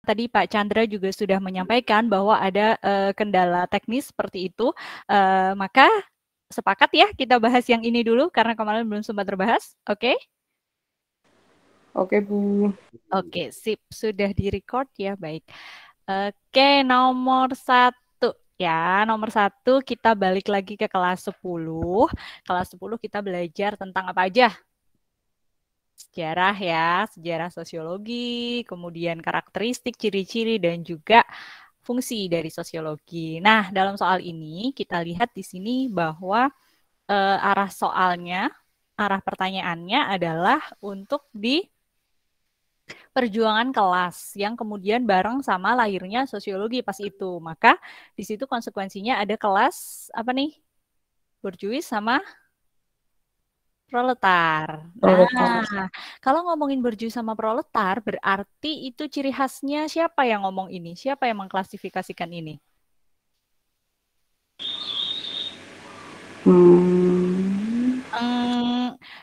tadi Pak Chandra juga sudah menyampaikan bahwa ada kendala teknis seperti itu, maka sepakat ya kita bahas yang ini dulu karena kemarin belum sempat terbahas, oke? Oke, Bu. Oke, sip. Sudah di-record ya, baik. Oke, nomor 1 ya. Nomor 1 kita balik lagi ke kelas 10. Kelas 10 kita belajar tentang apa aja? Sejarah ya, sejarah sosiologi, kemudian karakteristik, ciri-ciri, dan juga fungsi dari sosiologi. Nah, dalam soal ini kita lihat di sini bahwa arah soalnya, arah pertanyaannya adalah untuk di perjuangan kelas yang kemudian bareng sama lahirnya sosiologi pas itu. Maka di situ konsekuensinya ada kelas apa nih? Borjuis sama proletar. Proletar. Nah, kalau ngomongin borjuis sama proletar berarti itu ciri khasnya siapa yang ngomong ini? Siapa yang mengklasifikasikan ini?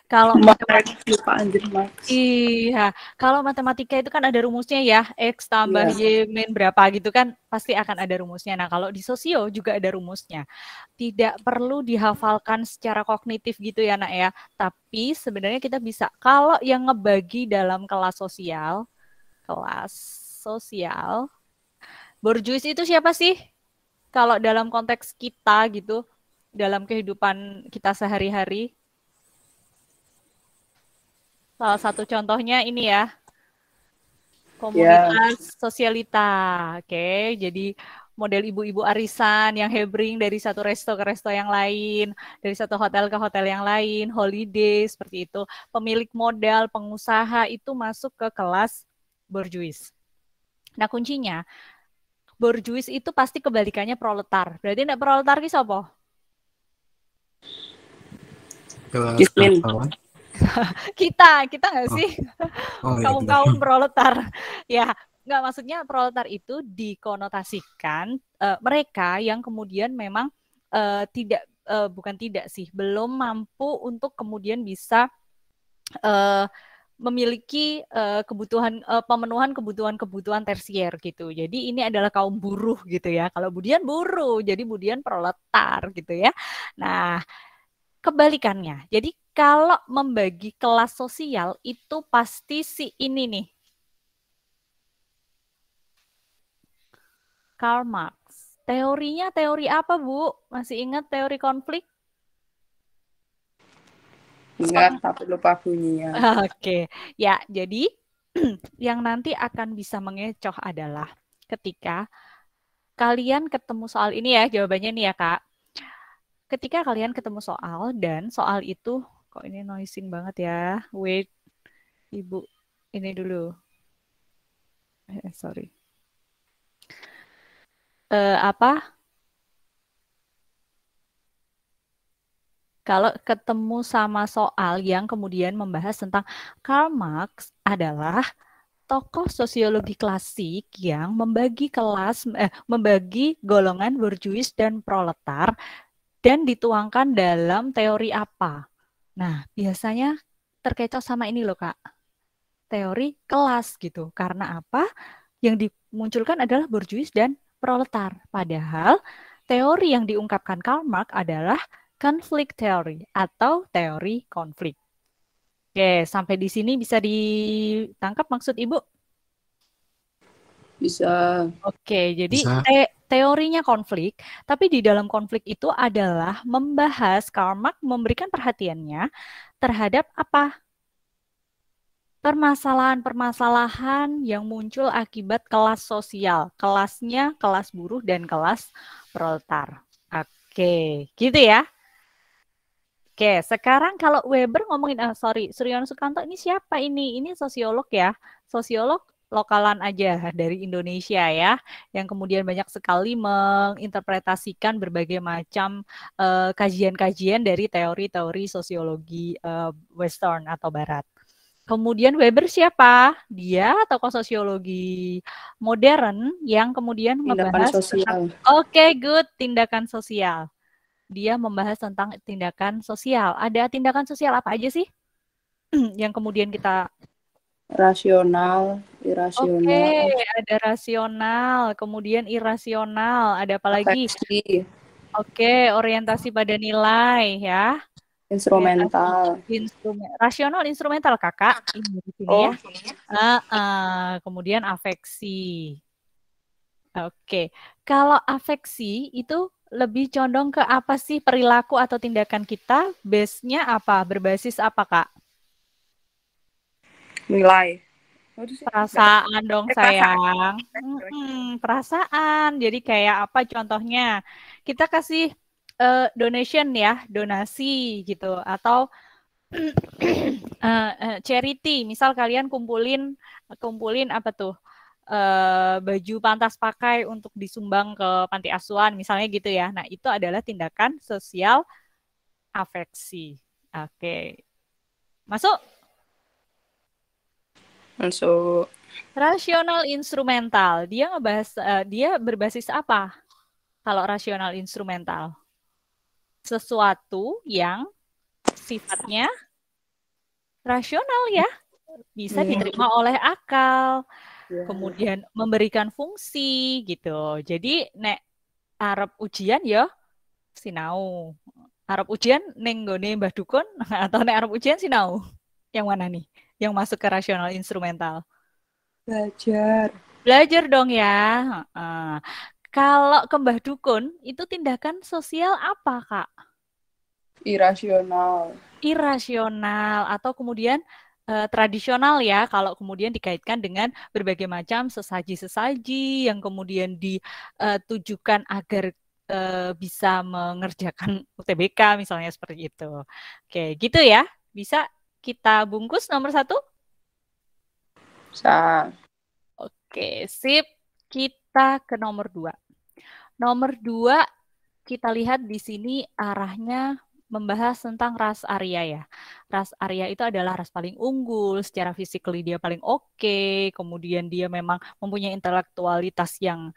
Kalau matematika Lupa anjir, Max. iya, kalau matematika itu kan ada rumusnya ya, X tambah Y min berapa gitu kan, pasti akan ada rumusnya. Nah, kalau di sosio juga ada rumusnya. Tidak perlu dihafalkan secara kognitif gitu ya, Nak ya. Tapi sebenarnya kita bisa, kalau yang ngebagi dalam kelas sosial, borjuis itu siapa sih? Kalau dalam konteks kita gitu, dalam kehidupan kita sehari-hari. Salah satu contohnya ini ya, komunitas sosialita. Oke, jadi model ibu-ibu arisan yang hebring dari satu resto ke resto yang lain, dari satu hotel ke hotel yang lain, holiday seperti itu. Pemilik modal, pengusaha itu masuk ke kelas borjuis. Nah, kuncinya borjuis itu pasti kebalikannya proletar. Berarti enggak proletar ki sapa? Kita nggak sih? Kaum-kaum proletar. Ya, nggak, maksudnya proletar itu dikonotasikan mereka yang kemudian memang bukan tidak sih, belum mampu untuk kemudian bisa memiliki pemenuhan kebutuhan tersier gitu. Jadi ini adalah kaum buruh gitu ya. Kalau Budian buruh, jadi Budian proletar gitu ya. Nah, kebalikannya. Jadi kalau membagi kelas sosial itu pasti si ini nih. Karl Marx. Teorinya teori apa, Bu? Masih ingat teori konflik? Ingat, tapi lupa bunyinya. Oke. Ya, jadi yang nanti akan bisa mengecoh adalah ketika kalian ketemu soal ini ya, jawabannya nih ya, Kak. Ketika kalian ketemu soal dan soal itu, kok ini noising banget ya. Wait, Ibu, ini dulu. Sorry. Apa? Kalau ketemu sama soal yang kemudian membahas tentang Karl Marx adalah tokoh sosiologi klasik yang membagi golongan borjuis dan proletar dan dituangkan dalam teori apa. Nah, biasanya terkecoh sama ini loh, Kak. Teori kelas gitu. Karena apa? Yang dimunculkan adalah borjuis dan proletar. Padahal teori yang diungkapkan Karl Marx adalah konflik teori atau teori konflik. Oke, sampai di sini bisa ditangkap maksud Ibu? Bisa. Oke, jadi teorinya konflik, tapi di dalam konflik itu adalah membahas, Karl Marx memberikan perhatiannya terhadap apa? Permasalahan-permasalahan yang muncul akibat kelas sosial. Kelasnya kelas buruh dan kelas proletar. Oke, gitu ya. Oke, sekarang kalau Weber ngomongin, Suryono Sukanto ini siapa ini? Ini sosiolog ya, sosiolog lokalan aja dari Indonesia ya, yang kemudian banyak sekali menginterpretasikan berbagai macam kajian-kajian dari teori-teori sosiologi Western atau Barat. Kemudian Weber siapa? Dia tokoh sosiologi modern yang kemudian membahas tentang, oke, good, tindakan sosial. Dia membahas tentang tindakan sosial. Ada tindakan sosial apa aja sih yang kemudian kita Rasional, Oke, irasional, ada rasional, kemudian irasional, ada apa lagi? afeksi, Oke, orientasi pada nilai ya. Orientasi instrumental. instrumen rasional instrumental Kakak ini di sini ya. Oh, Kemudian afeksi. Oke, kalau afeksi itu lebih condong ke apa sih perilaku atau tindakan kita? Base-nya apa? Berbasis apa, Kak? nilai. Waduh sih, nggak tahu. Perasaan dong Perasaan. sayang. Perasaan. Jadi kayak apa contohnya? Kita kasih donation ya, donasi gitu. Atau charity. Misal kalian kumpulin kumpulin apa tuh? Baju pantas pakai untuk disumbang ke panti asuhan, misalnya gitu ya. Nah, itu adalah tindakan sosial afeksi. Oke. Masuk Masuk. rasional instrumental. Dia ngebahas dia berbasis apa? Kalau rasional instrumental, sesuatu yang sifatnya rasional ya, bisa diterima oleh akal, Ya. kemudian memberikan fungsi gitu. Jadi nek arep ujian ya sinau. Arep ujian ning nggone Mbah Dukun atau nek arep ujian sinau. Yang mana nih? Yang masuk ke rasional instrumental. Belajar. Belajar dong ya. Heeh. Kalau ke Mbah Dukun itu tindakan sosial apa, Kak? Irasional. Irasional atau kemudian tradisional ya kalau kemudian dikaitkan dengan berbagai macam sesaji-sesaji yang kemudian ditujukan agar bisa mengerjakan UTBK misalnya seperti itu. Oke, gitu ya. Bisa kita bungkus nomor 1? Sa. Oke, sip. Kita ke nomor 2. Nomor 2 kita lihat di sini arahnya membahas tentang ras Arya ya. Ras Arya itu adalah ras paling unggul, secara physically dia paling oke, kemudian dia memang mempunyai intelektualitas yang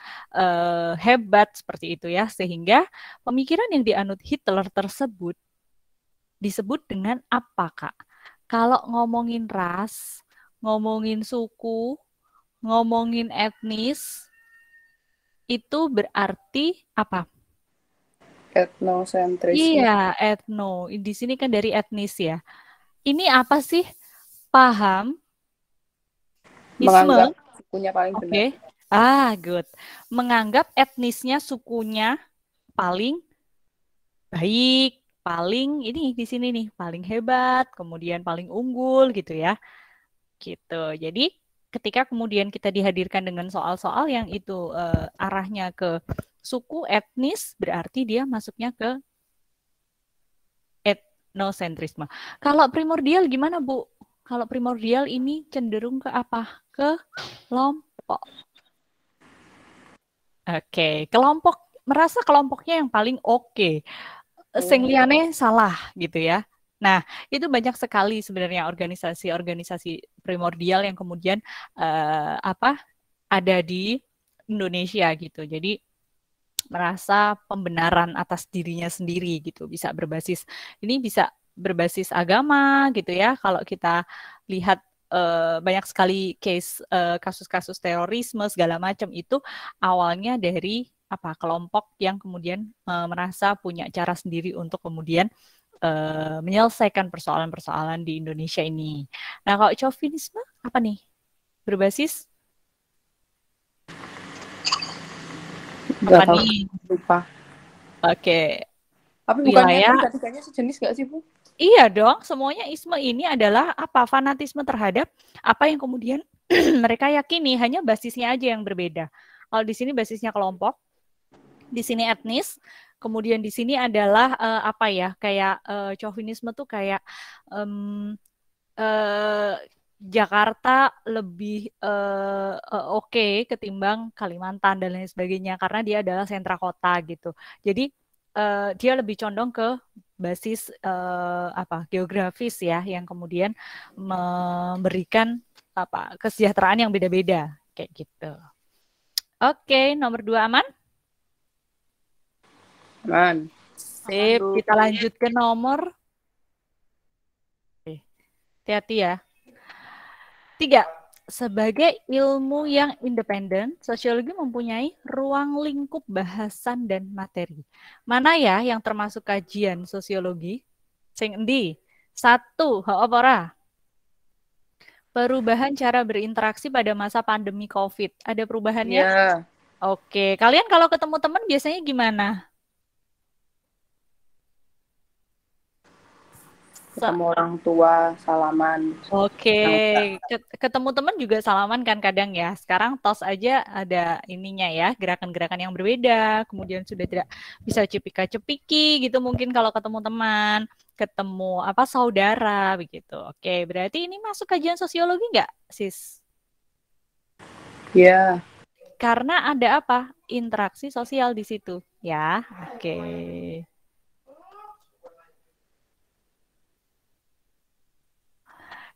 hebat seperti itu ya, sehingga pemikiran yang dianut Hitler tersebut disebut dengan apa, Kak? Kalau ngomongin ras, ngomongin suku, ngomongin etnis, itu berarti apa? Etnosentrisme. Iya, etno. Di sini kan dari etnis ya. Ini apa sih? Paham? Isme? Menganggap sukunya paling Oke. benar. Good. Menganggap etnisnya, sukunya paling baik, paling ini di sini nih, paling hebat, kemudian paling unggul gitu ya. Gitu. Jadi ketika kemudian kita dihadirkan dengan soal-soal yang itu arahnya ke suku, etnis, berarti dia masuknya ke etnosentrisme. Kalau primordial gimana, Bu? Kalau primordial ini cenderung ke apa? Ke kelompok. Oke, kelompok merasa kelompoknya yang paling oke. Sing liyane salah gitu ya. Nah, itu banyak sekali sebenarnya organisasi-organisasi primordial yang kemudian ada di Indonesia gitu. Jadi merasa pembenaran atas dirinya sendiri gitu, bisa berbasis agama gitu ya. Kalau kita lihat banyak sekali kasus-kasus terorisme segala macam itu awalnya dari apa kelompok yang kemudian merasa punya cara sendiri untuk kemudian menyelesaikan persoalan-persoalan di Indonesia ini. Nah, kalau chauvinisme apa nih? Berbasis apa Nggak tahu. nih? Lupa. Oke, Tapi bukannya wilayah. tiga-tiganya sejenis gak sih, Bu? Iya dong, semuanya isme ini adalah apa? Fanatisme terhadap apa yang kemudian mereka yakini, hanya basisnya aja yang berbeda. Kalau di sini basisnya kelompok, di sini etnis, kemudian di sini adalah apa ya? Kayak chauvinisme tuh kayak Jakarta lebih oke ketimbang Kalimantan dan lain sebagainya karena dia adalah sentra kota gitu. Jadi dia lebih condong ke basis apa geografis ya yang kemudian memberikan apa kesejahteraan yang beda-beda kayak gitu. Oke, nomor 2 aman? Aman. Sip, kita lanjut ke nomor. Hati-hati ya. 3. Sebagai ilmu yang independen, sosiologi mempunyai ruang lingkup bahasan dan materi. Mana ya yang termasuk kajian sosiologi? Sing endi? 1, apa ora? Perubahan cara berinteraksi pada masa pandemi COVID. Ada perubahannya? Iya. Oke, kalian kalau ketemu teman biasanya gimana? Ketemu orang tua, salaman. Oke, ketemu teman juga salaman kan kadang ya. Sekarang tos aja ada ininya ya, gerakan-gerakan yang berbeda. Kemudian sudah tidak bisa cepika-cepiki gitu mungkin kalau ketemu teman, ketemu apa saudara begitu. Oke, berarti ini masuk kajian sosiologi nggak, Sis? Iya. Karena ada apa? Interaksi sosial di situ, ya. Oke.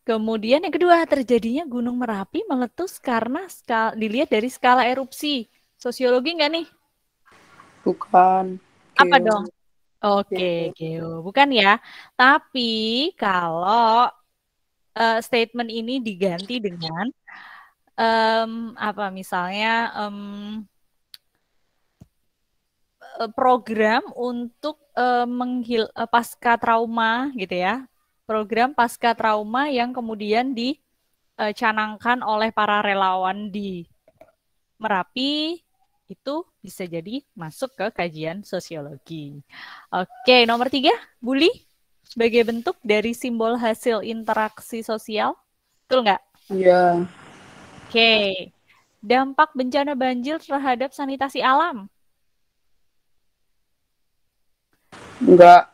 Kemudian yang kedua, terjadinya Gunung Merapi meletus karena dilihat dari skala erupsi. Sosiologi nggak nih? Bukan. Apa Geo. dong? Oke, geo. Bukan ya. Tapi kalau statement ini diganti dengan apa misalnya program untuk pasca trauma gitu ya. Program pasca trauma yang kemudian dicanangkan oleh para relawan di Merapi itu bisa jadi masuk ke kajian sosiologi. Oke, nomor 3, bully sebagai bentuk dari simbol hasil interaksi sosial. Betul nggak? Iya. Oke, dampak bencana banjir terhadap sanitasi alam. Enggak.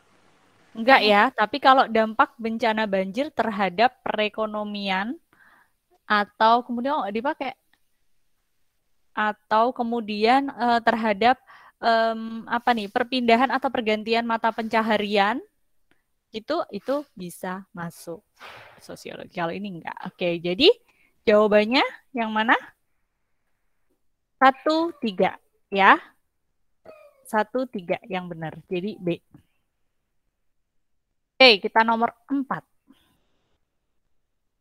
Enggak ya, tapi kalau dampak bencana banjir terhadap perekonomian atau kemudian dipakai atau kemudian terhadap apa nih perpindahan atau pergantian mata pencaharian itu bisa masuk sosiologi. Kalau ini enggak. Oke, jadi jawabannya yang mana? 1, 3 ya. 1, 3 yang benar. Jadi B. Oke, kita nomor 4.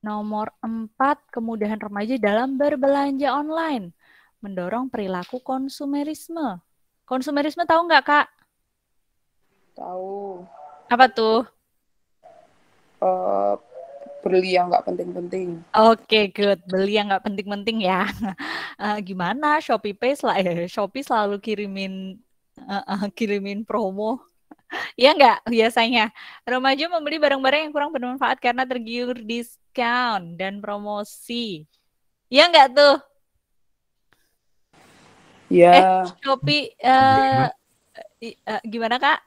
Nomor 4, kemudahan remaja dalam berbelanja online. Mendorong perilaku konsumerisme. Konsumerisme tahu nggak, Kak? Tahu. Apa tuh? Beli yang nggak penting-penting. Oke, good. Beli yang nggak penting-penting ya. Gimana? Shopee selalu kirimin promo. Iya nggak biasanya? Remaja membeli barang-barang yang kurang bermanfaat karena tergiur diskon dan promosi. Iya nggak tuh? Ya. Shopee gimana Kak?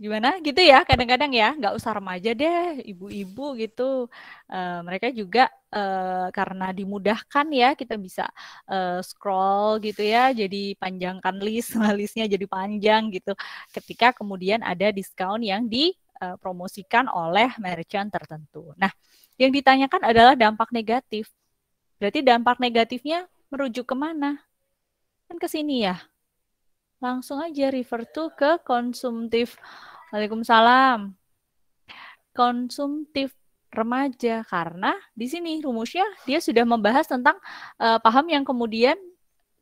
Gimana gitu ya kadang-kadang ya, nggak usah remaja deh, ibu-ibu gitu. Mereka juga karena dimudahkan ya, kita bisa scroll gitu ya, jadi panjangkan listnya jadi panjang gitu. Ketika kemudian ada diskon yang dipromosikan oleh merchant tertentu. Nah, yang ditanyakan adalah dampak negatif. Berarti dampak negatifnya merujuk kemana? Kan ke sini ya. Langsung aja refer to ke konsumtif. Waalaikumsalam. Konsumtif remaja karena di sini rumusnya dia sudah membahas tentang paham yang kemudian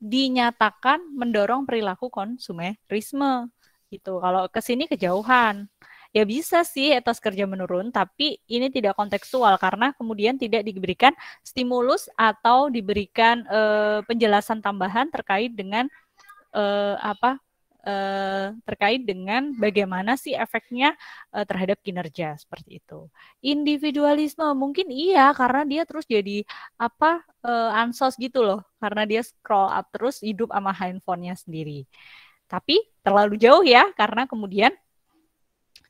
dinyatakan mendorong perilaku konsumerisme. Gitu. Kalau ke sini kejauhan. Ya bisa sih etos kerja menurun, tapi ini tidak kontekstual karena kemudian tidak diberikan stimulus atau diberikan penjelasan tambahan terkait dengan terkait dengan bagaimana sih efeknya terhadap kinerja seperti itu. Individualisme mungkin iya karena dia terus jadi ansos gitu loh karena dia scroll up terus hidup sama handphonenya sendiri. Tapi terlalu jauh ya karena kemudian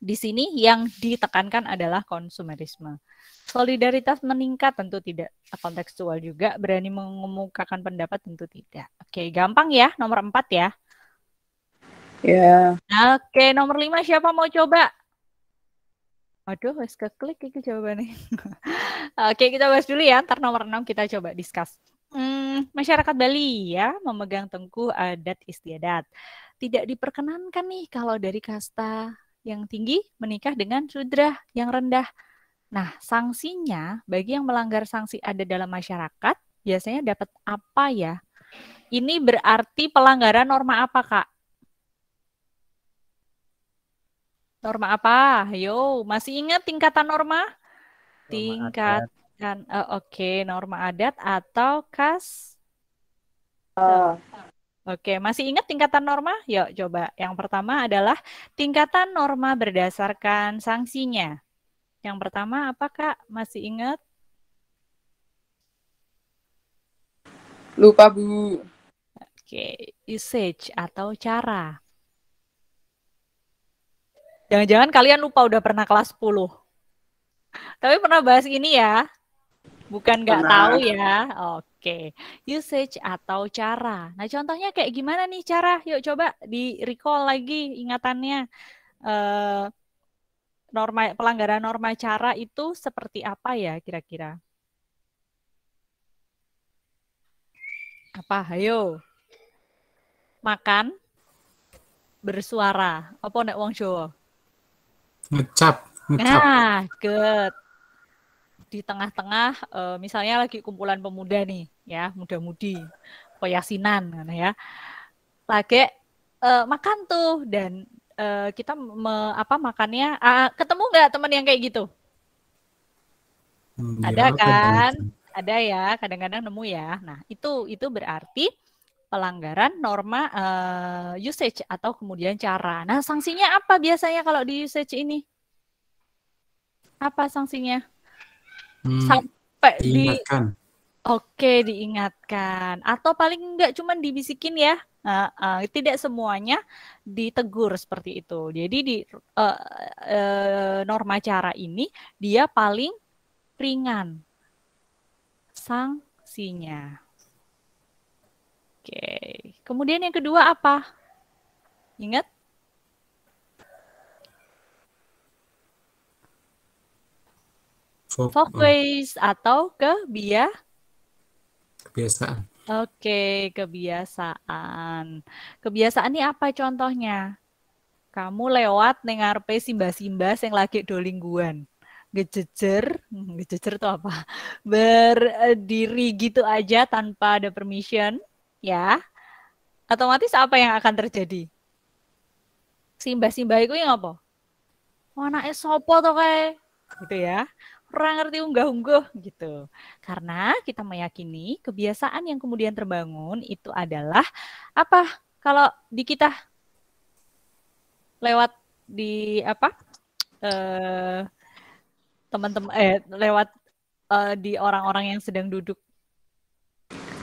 di sini yang ditekankan adalah konsumerisme. Solidaritas meningkat tentu tidak kontekstual juga, berani mengemukakan pendapat tentu tidak. Oke, gampang ya, nomor 4 ya. Ya. Oke, nomor 5 siapa mau coba? Aduh, wes keklik itu jawabannya. Oke, kita bahas dulu ya, ntar nomor 6 kita coba discuss. Masyarakat Bali ya, memegang teguh adat istiadat. Tidak diperkenankan nih kalau dari kasta yang tinggi menikah dengan sudra yang rendah. Nah, sanksinya bagi yang melanggar sanksi ada dalam masyarakat biasanya dapat apa ya? Ini berarti pelanggaran norma apa, Kak? Norma apa? Ayo, masih ingat tingkatan norma? Norma adat. Tingkatan, oke, norma adat atau custom. Ah, Oke, masih ingat tingkatan norma? Yuk, coba. Yang pertama adalah tingkatan norma berdasarkan sanksinya. Yang pertama apa, Kak? Masih ingat? lupa Bu. Oke, usage atau cara. Jangan-jangan kalian lupa udah pernah kelas 10. Tapi pernah bahas ini ya? Bukan nggak tahu Pernah. ya. Oke, usage atau cara. Nah, contohnya kayak gimana nih cara? Yuk coba di recall lagi ingatannya. Eh, pelanggaran norma cara itu seperti apa ya kira-kira? Apa? Ayo. Makan, bersuara. Apa nek wong Jawa? Ngecap. Nah, good. Di tengah-tengah, misalnya lagi kumpulan pemuda nih, ya, muda-mudi, peyasinan, ya. Lagi makan tuh, dan kita makannya, ketemu nggak teman yang kayak gitu? Ada Ya, kan? kadang-kadang. Ada ya, kadang-kadang nemu ya. Nah, itu berarti pelanggaran norma usage atau kemudian cara. Nah, sanksinya apa biasanya kalau di usage ini? Apa sanksinya? Sampai Diingatkan. Oke, diingatkan. Atau paling enggak cuma dibisikin ya. Tidak semuanya ditegur seperti itu. Jadi di norma cara ini dia paling ringan sanksinya. Oke. Kemudian yang kedua apa? Ingat? Folkways atau kebiasaan. Oke, kebiasaan. Kebiasaan ini apa contohnya? Kamu lewat ning ngarepe simba-simba sing lagi dolingguan. Ngejejer itu apa? Berdiri gitu aja tanpa ada permission, ya. Otomatis apa yang akan terjadi? Simba-simba itu yang apa? Anake sopo to kae? Gitu ya. Orang ngerti unggah-ungguh gitu. Karena kita meyakini kebiasaan yang kemudian terbangun itu adalah apa? Kalau di kita lewat di apa? Teman-teman lewat di orang-orang yang sedang duduk.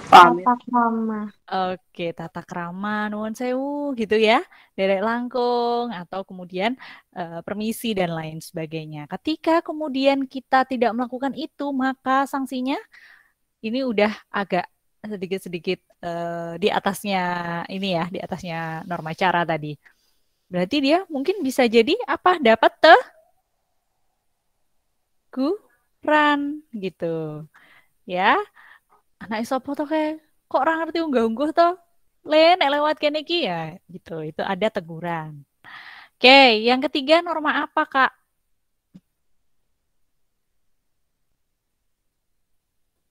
Pamit. Tata krama. Oke, tata krama, nuwun sewu gitu ya, derek langkung atau kemudian permisi dan lain sebagainya. Ketika kemudian kita tidak melakukan itu, maka sanksinya ini udah agak sedikit-sedikit di atasnya ini ya, di atasnya norma cara tadi. Berarti dia mungkin bisa jadi apa? Dapat teguran gitu. Ya, anak sapa to kayak kok orang ngerti unggah-ungguh to? Nek lewat kene iki ya gitu. Itu ada teguran. Oke, yang ketiga norma apa, Kak?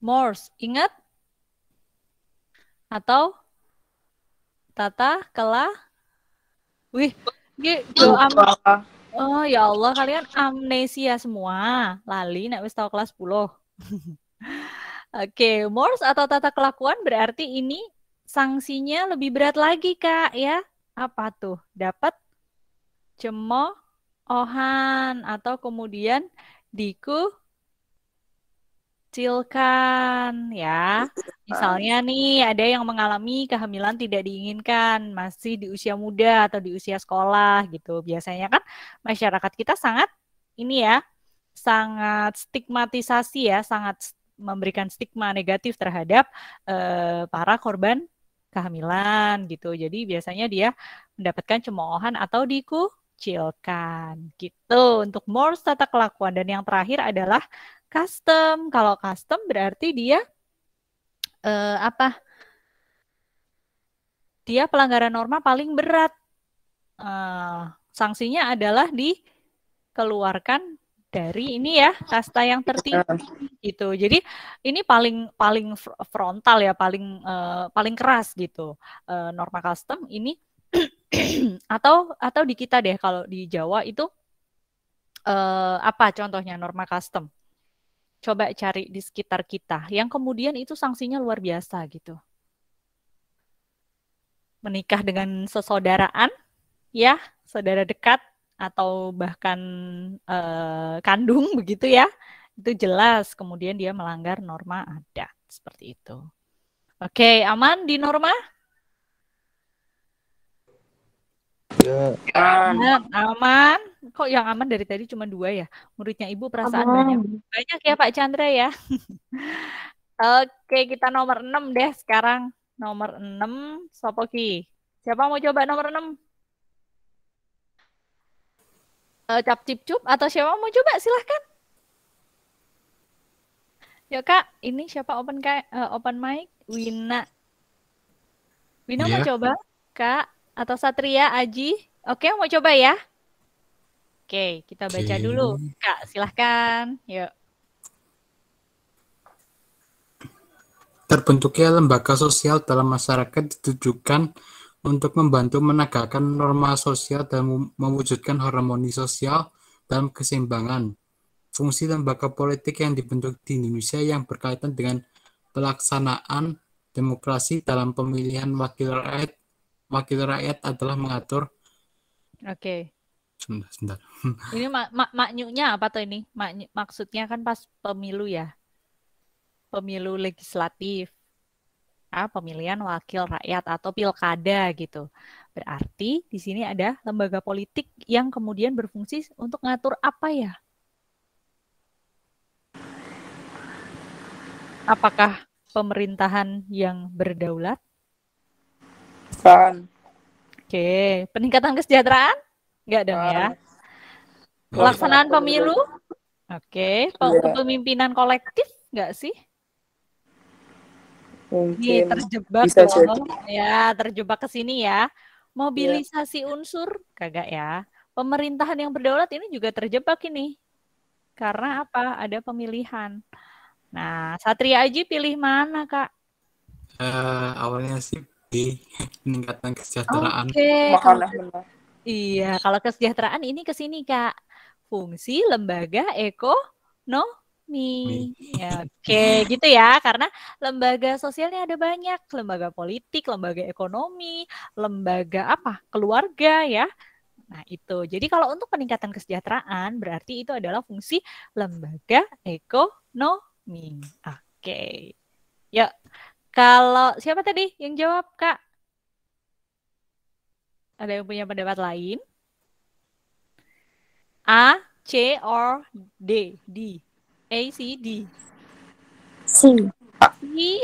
Morse, ingat? Atau tata kelah? Wih, Lupa. oh ya Allah, kalian amnesia semua. Lali nek wis tau kelas 10. Oke, Morse atau tata kelakuan berarti ini sanksinya lebih berat lagi, Kak, ya. Apa tuh? Dapat cemoohan atau kemudian dikucilkan ya. Misalnya nih ada yang mengalami kehamilan tidak diinginkan masih di usia muda atau di usia sekolah gitu. Biasanya kan masyarakat kita sangat ini ya, sangat stigmatisasi ya, sangat memberikan stigma negatif terhadap para korban kehamilan gitu. Jadi biasanya dia mendapatkan cemoohan atau dikucilkan gitu untuk Morse tata kelakuan. Dan yang terakhir adalah custom. Kalau custom berarti dia apa? Dia pelanggaran norma paling berat. Sanksinya adalah dikeluarkan dari ini ya, kasta yang tertinggi gitu. Jadi ini paling frontal ya, paling keras gitu. Norma custom ini atau di kita deh, kalau di Jawa itu apa contohnya norma custom? Coba cari di sekitar kita yang kemudian itu sanksinya luar biasa gitu. Menikah dengan sesaudaraan, ya, saudara dekat atau bahkan kandung begitu ya, itu jelas kemudian dia melanggar norma adat seperti itu. Oke, aman di norma? Ya. Aman. Kok yang aman dari tadi cuma 2 ya? Muridnya Ibu perasaan banyak ya Pak Chandra ya. Oke, kita nomor 6 deh sekarang. Nomor 6, sopo ki? Siapa mau coba nomor 6? Cap cip cup atau siapa mau coba? Silahkan. Yuk Kak, ini siapa open mic? Wina. Wina mau Iya. coba? Kak atau Satria, Aji? Oke, mau coba ya? Oke, kita baca Oke. dulu. Kak, silahkan. Yuk. Terbentuknya lembaga sosial dalam masyarakat ditujukan untuk membantu menegakkan norma sosial dan mewujudkan harmoni sosial dalam keseimbangan. Fungsi lembaga politik yang dibentuk di Indonesia yang berkaitan dengan pelaksanaan demokrasi dalam pemilihan wakil rakyat adalah mengatur. Oke. Sebentar. Ini maknyunya apa tuh ini? Maksudnya kan pas pemilu ya. Pemilu legislatif. Pemilihan wakil rakyat atau pilkada gitu. Berarti di sini ada lembaga politik yang kemudian berfungsi untuk ngatur apa ya? Apakah pemerintahan yang berdaulat? Bukan. Oke, peningkatan kesejahteraan? Enggak dong ya. Pelaksanaan pemilu? Oke, kepemimpinan kolektif enggak sih? Ini Mungkin terjebak bisa loh. jadi. Ya, terjebak ke sini ya. Mobilisasi unsur kagak ya. Pemerintahan yang berdaulat ini juga terjebak ini. Karena apa? Ada pemilihan. Nah, Satria Aji pilih mana, Kak? Awalnya sih di peningkatan kesejahteraan. Oke, Benar. iya, kalau kesejahteraan ini ke sini, Kak. Fungsi lembaga ekonomi. Ya, oke, gitu ya. Karena lembaga sosialnya ada banyak. Lembaga politik, lembaga ekonomi, lembaga apa? Keluarga ya. Nah, itu. Jadi kalau untuk peningkatan kesejahteraan, berarti itu adalah fungsi lembaga ekonomi. Oke. Ya, kalau siapa tadi yang jawab, Kak? Ada yang punya pendapat lain? A, C, or D? D. A, C, D. C.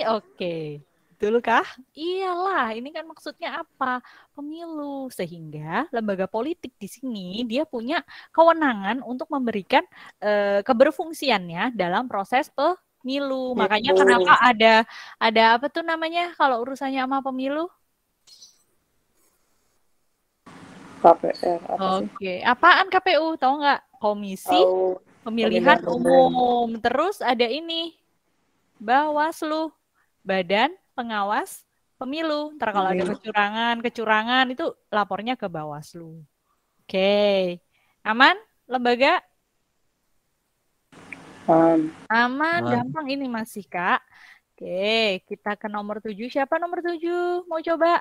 Oke. Betul kah? Iyalah, ini kan maksudnya apa? Pemilu. Sehingga lembaga politik di sini dia punya kewenangan untuk memberikan keberfungsiannya dalam proses pemilu. Makanya kenapa ada apa tuh namanya kalau urusannya sama pemilu? KPR Oke, apaan KPU? Tahu nggak? Komisi Pemilihan Umum. Terus ada ini, Bawaslu, Badan Pengawas Pemilu. Ntar kalau ada kecurangan itu lapornya ke Bawaslu. Oke, aman lembaga? Aman, gampang ini masih Kak. Oke, kita ke nomor 7. Siapa nomor 7? Mau coba?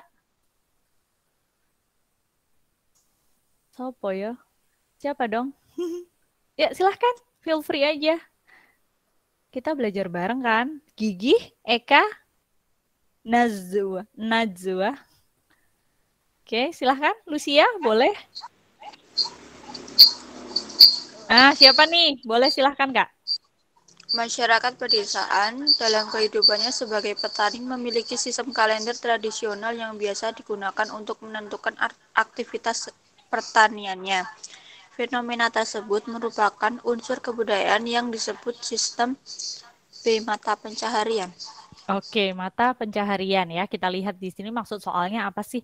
Sopo ya? Siapa dong? Ya, silahkan. Feel free aja. Kita belajar bareng kan? Gigi, Eka, Najwa. Oke, silahkan. Lucia, boleh? Siapa nih? Boleh silahkan, Kak. Masyarakat pedesaan dalam kehidupannya sebagai petani memiliki sistem kalender tradisional yang biasa digunakan untuk menentukan aktivitas pertaniannya. Fenomena tersebut merupakan unsur kebudayaan yang disebut sistem B mata pencaharian. Oke, mata pencaharian ya. Kita lihat di sini maksud soalnya apa sih?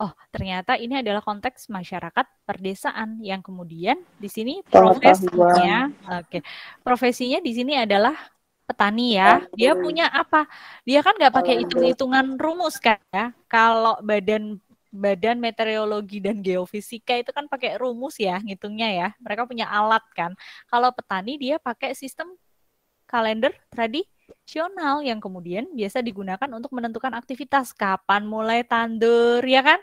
Oh, ternyata ini adalah konteks masyarakat perdesaan yang kemudian di sini profesinya, oke, profesinya di sini adalah petani ya. Dia punya apa? Dia kan nggak pakai hitung-hitungan rumus kan ya. Kalau Badan Meteorologi dan Geofisika itu kan pakai rumus ya, ngitungnya ya. Mereka punya alat kan. Kalau petani dia pakai sistem kalender tradisional yang kemudian biasa digunakan untuk menentukan aktivitas, kapan mulai tandur, ya kan?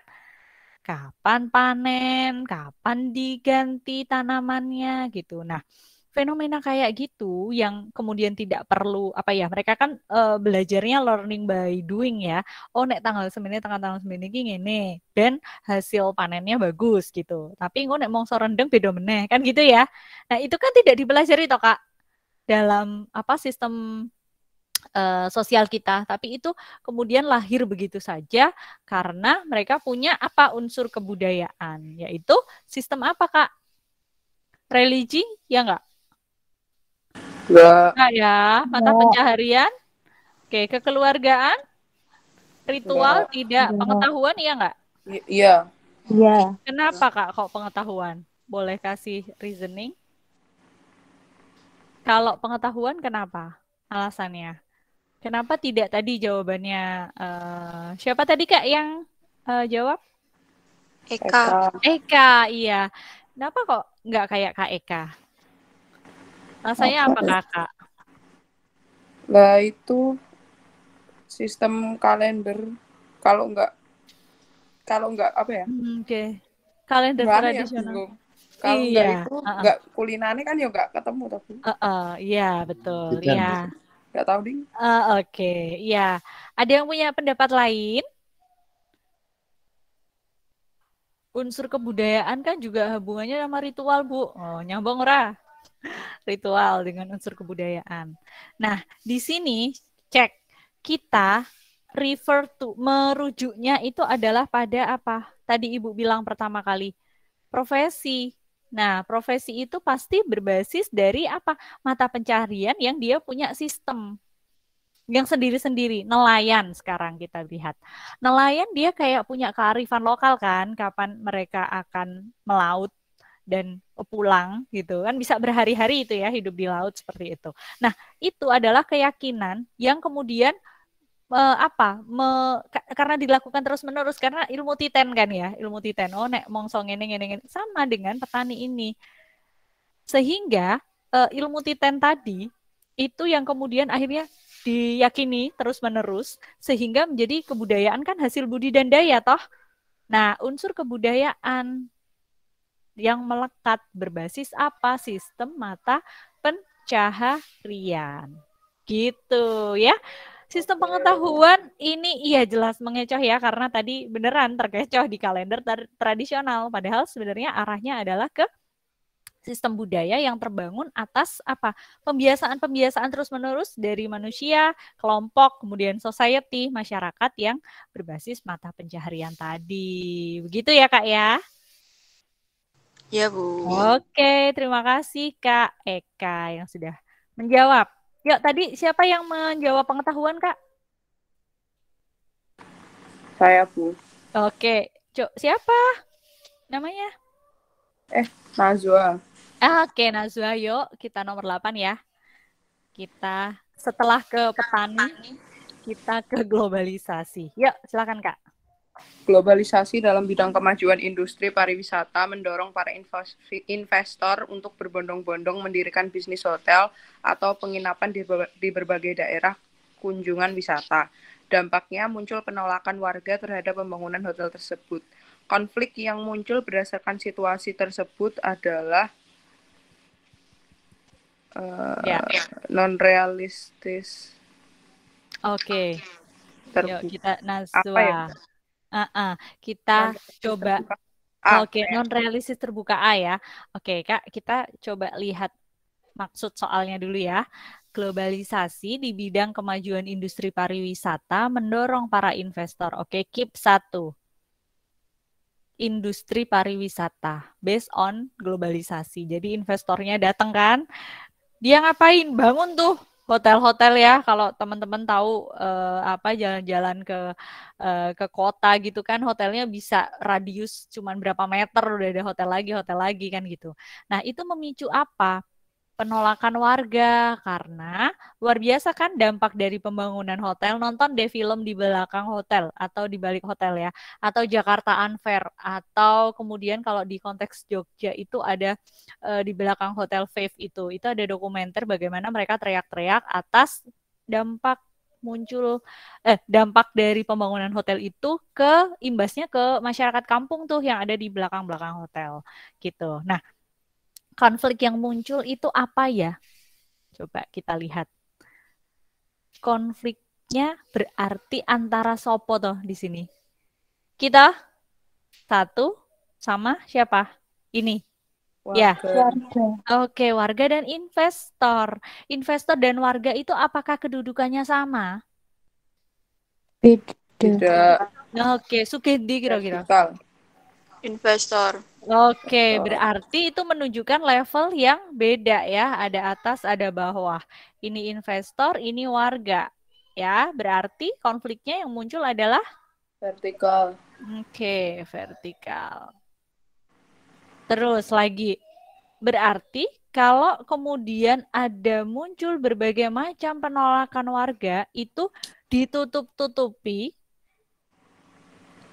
Kapan panen, kapan diganti tanamannya gitu. Nah, fenomena kayak gitu yang kemudian tidak perlu apa ya, mereka kan belajarnya learning by doing ya. Oh, nek tanggal tanggal semini iki ngene, dan hasil panennya bagus gitu. Tapi engko nek mongso rendeng beda meneh, kan gitu ya. Nah, itu kan tidak dipelajari toh, Kak, dalam apa sistem sosial kita, tapi itu kemudian lahir begitu saja karena mereka punya apa unsur kebudayaan, yaitu sistem apa, Kak? Religi, ya enggak? Enggak ya, mata pencaharian, oke, kekeluargaan, ritual, tidak, pengetahuan, iya enggak? Iya. Iya. Kenapa, Kak, kok pengetahuan? Boleh kasih reasoning? Kalau pengetahuan kenapa? Alasannya? Kenapa tidak tadi jawabannya? Siapa tadi, Kak, yang jawab? Eka. Eka, iya. Kenapa kok nggak kayak Kak Eka? Rasanya apa, Kakak? Lah itu sistem kalender kalau nggak apa ya? Oke. Kalender Gimana ya, tradisional. bingung. Kalau nggak itu nggak kulinane kan ya nggak ketemu tapi. Iya, betul. Iya. Nggak tahu ding. Oke, iya. Ada yang punya pendapat lain? Unsur kebudayaan kan juga hubungannya sama ritual, Bu. Oh, nyambung ora? Ritual dengan unsur kebudayaan. Nah, di sini cek kita refer to, merujuknya itu adalah pada apa? Tadi Ibu bilang pertama kali, profesi. Nah, profesi itu pasti berbasis dari apa? Mata pencaharian yang dia punya sistem. Yang sendiri-sendiri, nelayan sekarang kita lihat. Nelayan dia kayak punya kearifan lokal kan, kapan mereka akan melaut dan pulang gitu kan, bisa berhari-hari itu ya hidup di laut seperti itu. Nah, itu adalah keyakinan yang kemudian karena dilakukan terus-menerus karena ilmu titen kan ya, ilmu titen. Oh, nek mongso ngene sama dengan petani ini. Sehingga ilmu titen tadi itu yang kemudian akhirnya diyakini terus-menerus sehingga menjadi kebudayaan kan hasil budi dan daya toh. Nah, unsur kebudayaan yang melekat berbasis apa? Sistem mata pencaharian. Gitu ya. Sistem pengetahuan ini iya jelas mengecoh ya karena tadi beneran terkecoh di kalender tradisional padahal sebenarnya arahnya adalah ke sistem budaya yang terbangun atas apa? Pembiasaan-pembiasaan terus-menerus dari manusia, kelompok, kemudian society, masyarakat yang berbasis mata pencaharian tadi. Begitu ya, Kak ya? Ya, Bu. Oke, terima kasih Kak Eka yang sudah menjawab. Yuk, tadi siapa yang menjawab pengetahuan, Kak? Saya, Bu. Oke, siapa namanya? Najwa. Oke, Najwa, yuk kita nomor 8 ya. Kita setelah ke petani, kita ke globalisasi. Yuk, silakan Kak. Globalisasi dalam bidang kemajuan industri pariwisata mendorong para investor untuk berbondong-bondong mendirikan bisnis hotel atau penginapan di berbagai daerah kunjungan wisata. Dampaknya muncul penolakan warga terhadap pembangunan hotel tersebut. Konflik yang muncul berdasarkan situasi tersebut adalah non-realistis. Oke. Yuk kita Najwa. Ya? Kita coba. Oke, non-realistis terbuka A ya. Oke, Kak, kita coba lihat maksud soalnya dulu ya. Globalisasi di bidang kemajuan industri pariwisata mendorong para investor. Oke, keep 1. Industri pariwisata based on globalisasi. Jadi investornya datang kan, dia ngapain? Bangun tuh Hotel-hotel ya, kalau teman-teman tahu apa jalan-jalan ke kota gitu kan, hotelnya bisa radius cuman berapa meter udah ada hotel lagi kan gitu. Nah, itu memicu apa? Penolakan warga karena luar biasa kan dampak dari pembangunan hotel. Nonton deh film di belakang hotel atau di balik hotel ya, atau Jakarta Unfair, atau kemudian kalau di konteks Jogja itu ada di belakang hotel Fave itu ada dokumenter bagaimana mereka teriak-teriak atas dampak dampak dari pembangunan hotel itu ke imbasnya ke masyarakat kampung tuh yang ada di belakang-belakang hotel gitu. Nah, konflik yang muncul itu apa ya? Coba kita lihat. Konfliknya berarti antara sopo toh di sini. Kita satu sama siapa? Ini. Ya. Warga. Oke, warga dan investor. Investor dan warga itu apakah kedudukannya sama? Tidak Oke, Sugandi kira-kira. vertikal. Investor. Oke, berarti itu menunjukkan level yang beda ya. Ada atas, ada bawah. Ini investor, ini warga. Ya, berarti konfliknya yang muncul adalah Vertikal. oke, vertikal. Terus lagi, berarti kalau kemudian ada muncul berbagai macam penolakan warga, itu ditutup-tutupi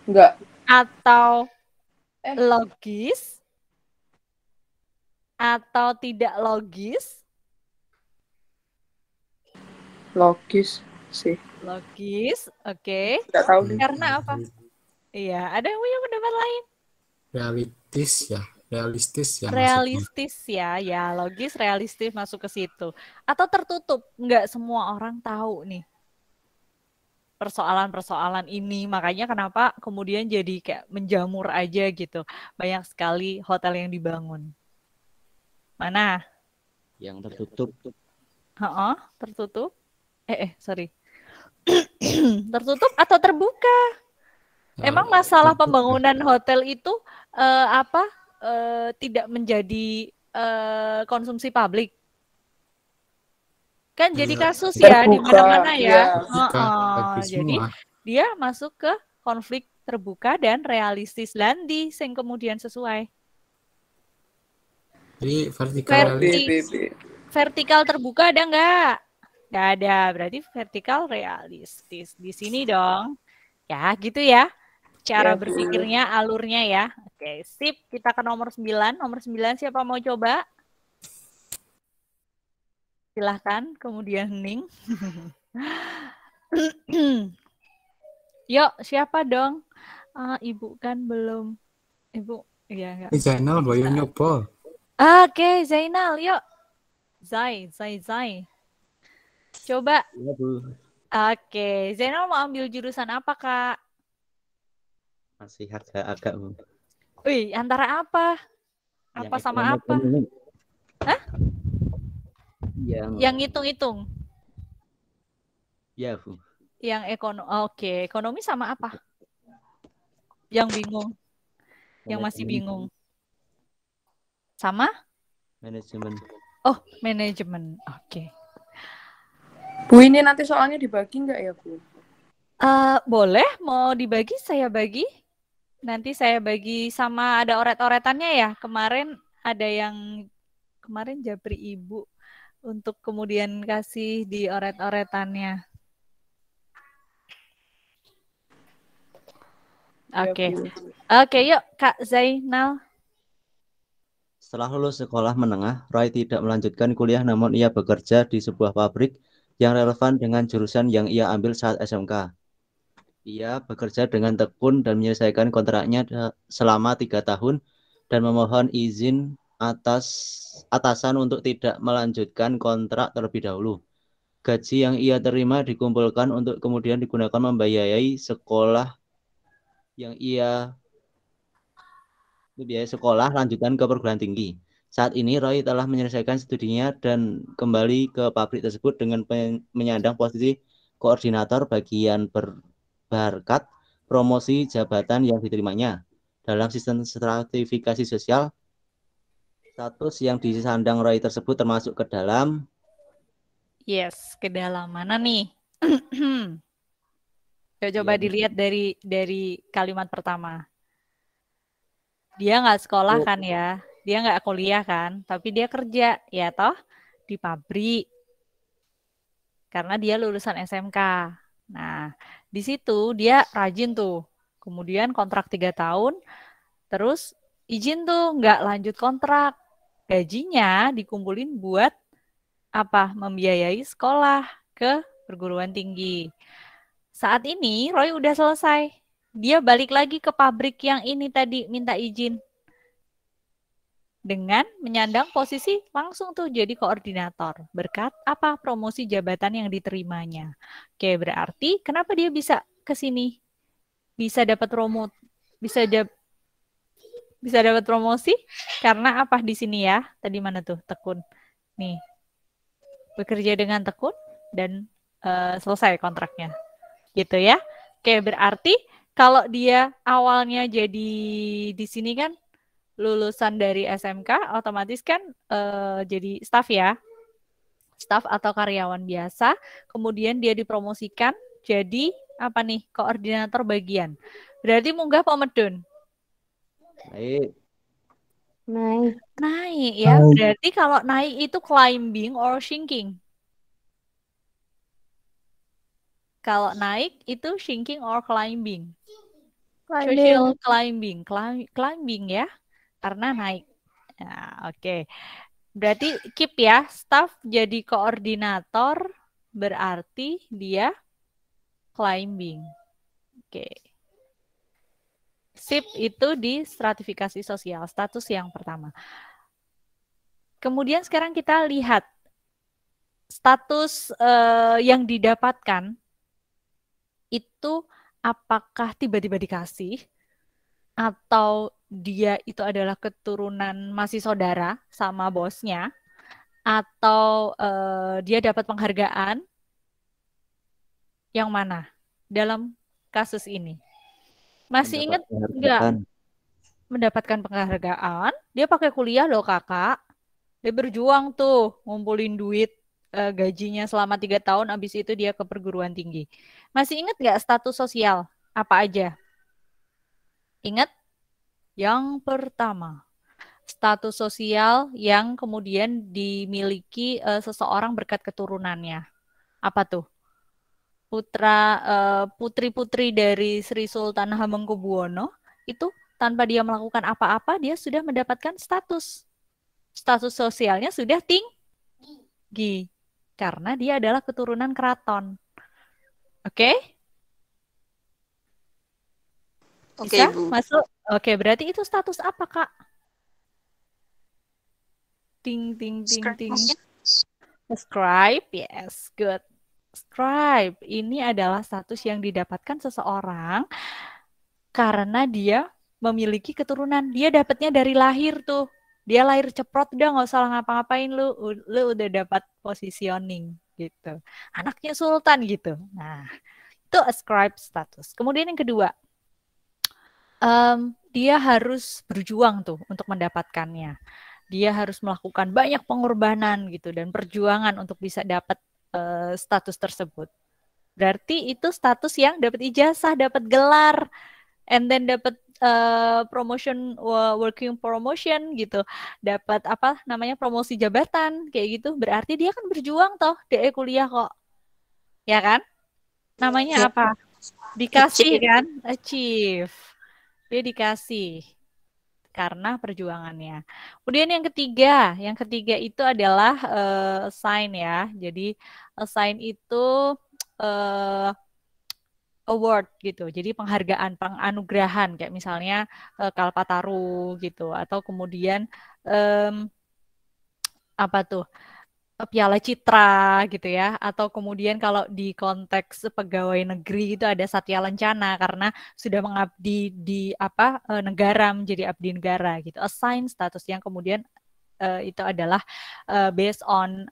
Enggak. atau logis atau tidak logis? Logis sih. Logis, oke. Enggak tahu nih. Karena apa? Iya, ada yang punya pendapat lain? Realistis ya maksudnya. Realistis ya logis, realistis masuk ke situ. Atau tertutup, nggak semua orang tahu nih persoalan-persoalan ini. Makanya kenapa kemudian jadi kayak menjamur aja gitu. Banyak sekali hotel yang dibangun. Mana? Yang tertutup. Tertutup. Sorry. Tertutup atau terbuka? Emang masalah pembangunan hotel itu tidak menjadi konsumsi publik? Kan jadi kasus ya di mana-mana ya. Jadi dia masuk ke konflik terbuka dan realistis dan sing kemudian sesuai. Jadi vertikal terbuka ada nggak? Nggak ada, berarti vertikal realistis. Di sini dong. Ya, gitu ya. Cara berpikirnya, alurnya ya. Oke, sip. Kita ke nomor 9. Nomor 9 siapa mau coba? Silahkan, kemudian hening. Yuk, siapa dong? Ibu kan belum. Ibu, ya enggak. Zainal, boyo nyoba. Oke, Zainal, yuk. Zai. Coba. Iya, Bu. Oke, Zainal mau ambil jurusan apa, Kak? Masih agak-agak, Bu. Wih, antara apa? Apa sama apa? Hah? Yang hitung-hitung. Ya, Bu. Yang ekonomi. Oke, ekonomi sama apa? Yang bingung. Yang masih bingung. Sama? Manajemen. Oh, manajemen. Oke. Bu, ini nanti soalnya dibagi nggak ya, Bu? Boleh, mau dibagi saya bagi. Nanti saya bagi sama ada oret-oretannya ya. Kemarin ada yang Japri Ibu untuk kemudian kasih di oret-oretannya. Oke, yuk Kak Zainal. Setelah lulus sekolah menengah, Roy tidak melanjutkan kuliah namun ia bekerja di sebuah pabrik yang relevan dengan jurusan yang ia ambil saat SMK. Ia bekerja dengan tekun dan menyelesaikan kontraknya selama 3 tahun dan memohon izin atasan untuk tidak melanjutkan kontrak terlebih dahulu. Gaji yang ia terima dikumpulkan untuk kemudian digunakan membiayai sekolah yang ia biaya sekolah lanjutan ke perguruan tinggi. Saat ini Roy telah menyelesaikan studinya dan kembali ke pabrik tersebut dengan menyandang posisi koordinator bagian berbakat promosi jabatan yang diterimanya. Dalam sistem stratifikasi sosial, status yang disandang Roy tersebut termasuk ke dalam Yes, ke dalam mana nih? Coba Iya. dilihat dari kalimat pertama. Dia nggak sekolah Oh, kan ya, dia nggak kuliah kan, tapi dia kerja ya toh di pabrik karena dia lulusan SMK. Nah, di situ dia rajin tuh. Kemudian kontrak 3 tahun, terus izin tuh nggak lanjut kontrak. Gajinya dikumpulin buat apa? Membiayai sekolah ke perguruan tinggi. Saat ini Roy udah selesai. Dia balik lagi ke pabrik yang ini tadi minta izin. Dengan menyandang posisi langsung tuh jadi koordinator. Berkat apa? Promosi jabatan yang diterimanya. Oke, berarti kenapa dia bisa ke sini? Bisa dapat promosi, bisa dapat promosi karena apa di sini ya? Tadi mana tuh? Tekun. Nih. Bekerja dengan tekun dan selesai kontraknya. Gitu ya. Oke, berarti kalau dia awalnya jadi di sini kan lulusan dari SMK, otomatis kan jadi staf ya, staf atau karyawan biasa. Kemudian dia dipromosikan jadi apa nih? Koordinator bagian. Berarti munggah apa medun? baik. Naik. Naik ya. Berarti kalau naik itu climbing or sinking? Kalau naik itu sinking or climbing? Social climbing, climbing ya, karena naik. Nah, oke. Berarti keep ya, staff jadi koordinator berarti dia climbing. Oke. Sip itu di stratifikasi sosial, status yang pertama. Kemudian sekarang kita lihat status yang didapatkan itu apakah tiba-tiba dikasih atau dia itu adalah keturunan masih saudara sama bosnya atau dia dapat penghargaan, yang mana dalam kasus ini? Masih ingat nggak? Mendapatkan penghargaan, dia pakai kuliah loh kakak, dia berjuang tuh ngumpulin duit gajinya selama 3 tahun, abis itu dia ke perguruan tinggi. Masih ingat nggak status sosial apa aja? Ingat? Yang pertama, status sosial yang kemudian dimiliki seseorang berkat keturunannya. Apa tuh? Putri-putri dari Sri Sultan Hamengkubuwono itu tanpa dia melakukan apa-apa, dia sudah mendapatkan status. Status sosialnya sudah tinggi. Karena dia adalah keturunan keraton. Oke? Oke, Bisa Ibu. masuk? Oke, berarti itu status apa, Kak? Ting, ting, ting, ting. Scribe, yes, good. Scribe, ini adalah status yang didapatkan seseorang karena dia memiliki keturunan. Dia dapatnya dari lahir tuh. Dia lahir ceprot, udah nggak usah ngapa-ngapain, lu udah dapat positioning gitu. Anaknya sultan gitu. Nah, itu ascribe status. Kemudian yang kedua, dia harus berjuang tuh untuk mendapatkannya. Dia harus melakukan banyak pengorbanan gitu dan perjuangan untuk bisa dapat status tersebut. Berarti itu status yang dapat ijazah, dapat gelar, and then dapat promotion, working promotion gitu, dapat apa namanya promosi jabatan kayak gitu. Berarti dia kan berjuang toh, dia kuliah kok, ya kan? Namanya apa? Dikasih kan? Achieve. Dia dikasih karena perjuangannya. Kemudian yang ketiga itu adalah assign ya. Jadi assign itu award gitu. Jadi penghargaan, penganugerahan kayak misalnya Kalpataru gitu, atau kemudian apa tuh? Piala Citra gitu ya, atau kemudian kalau di konteks pegawai negeri itu ada Satya Lencana karena sudah mengabdi di apa negara, menjadi abdi negara gitu. Assign status yang kemudian itu adalah based on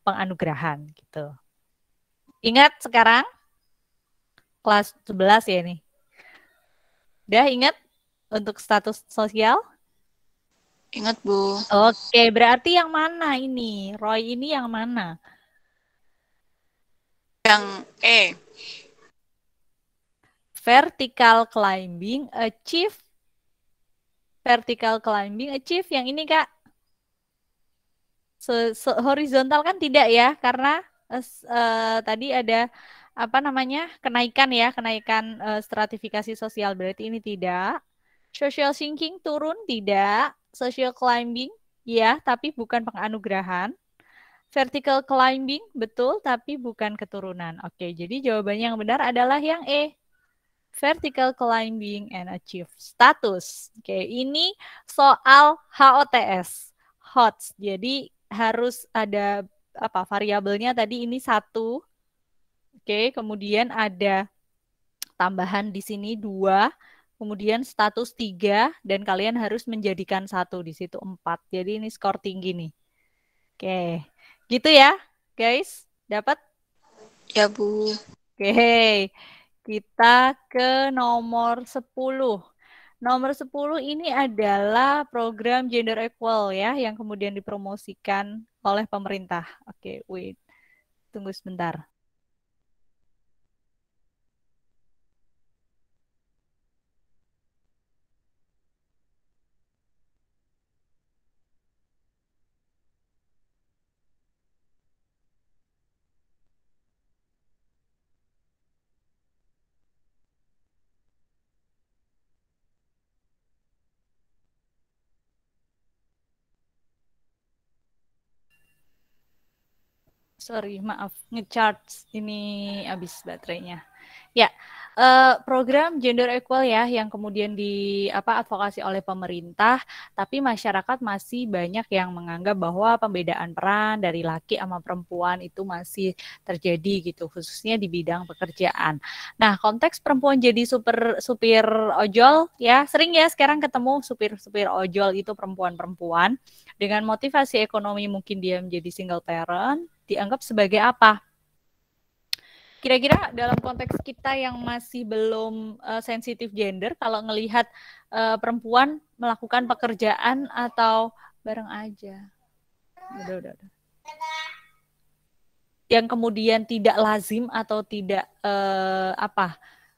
penganugerahan gitu. Ingat sekarang kelas 11 ya ini. Udah ingat untuk status sosial? Ingat, Bu. Oke, berarti yang mana ini? Roy ini yang mana? Yang E. Vertical climbing achieve. Vertical climbing achieve yang ini Kak. Horizontal kan tidak ya, karena tadi ada apa namanya kenaikan ya, kenaikan stratifikasi sosial, berarti ini tidak. Social sinking turun tidak. Social climbing ya, tapi bukan penganugerahan. Vertical climbing betul, tapi bukan keturunan. Oke, jadi jawabannya yang benar adalah yang E. Vertical climbing and achieve status. Oke, ini soal HOTS. HOTS. Jadi harus ada apa variabelnya tadi ini 1. Oke, kemudian ada tambahan di sini 2, kemudian status 3 dan kalian harus menjadikan 1 di situ 4. Jadi ini skor tinggi nih. Oke. Gitu ya, guys. Dapat? Ya, Bu. Oke. Kita ke nomor 10. Nomor 10 ini adalah program gender equal ya, yang kemudian dipromosikan oleh pemerintah. Oke, wait. Tunggu sebentar. Sorry, maaf, ngecharge ini habis baterainya. Ya, program gender equal ya yang kemudian advokasi oleh pemerintah, tapi masyarakat masih banyak yang menganggap bahwa pembedaan peran dari laki sama perempuan itu masih terjadi gitu, khususnya di bidang pekerjaan. Nah, konteks perempuan jadi supir ojol ya, sering ya sekarang ketemu supir ojol itu perempuan-perempuan dengan motivasi ekonomi, mungkin dia menjadi single parent, dianggap sebagai apa? Kira-kira dalam konteks kita yang masih belum sensitif gender, kalau ngelihat perempuan melakukan pekerjaan atau bareng aja, udah. Yang kemudian tidak lazim atau tidak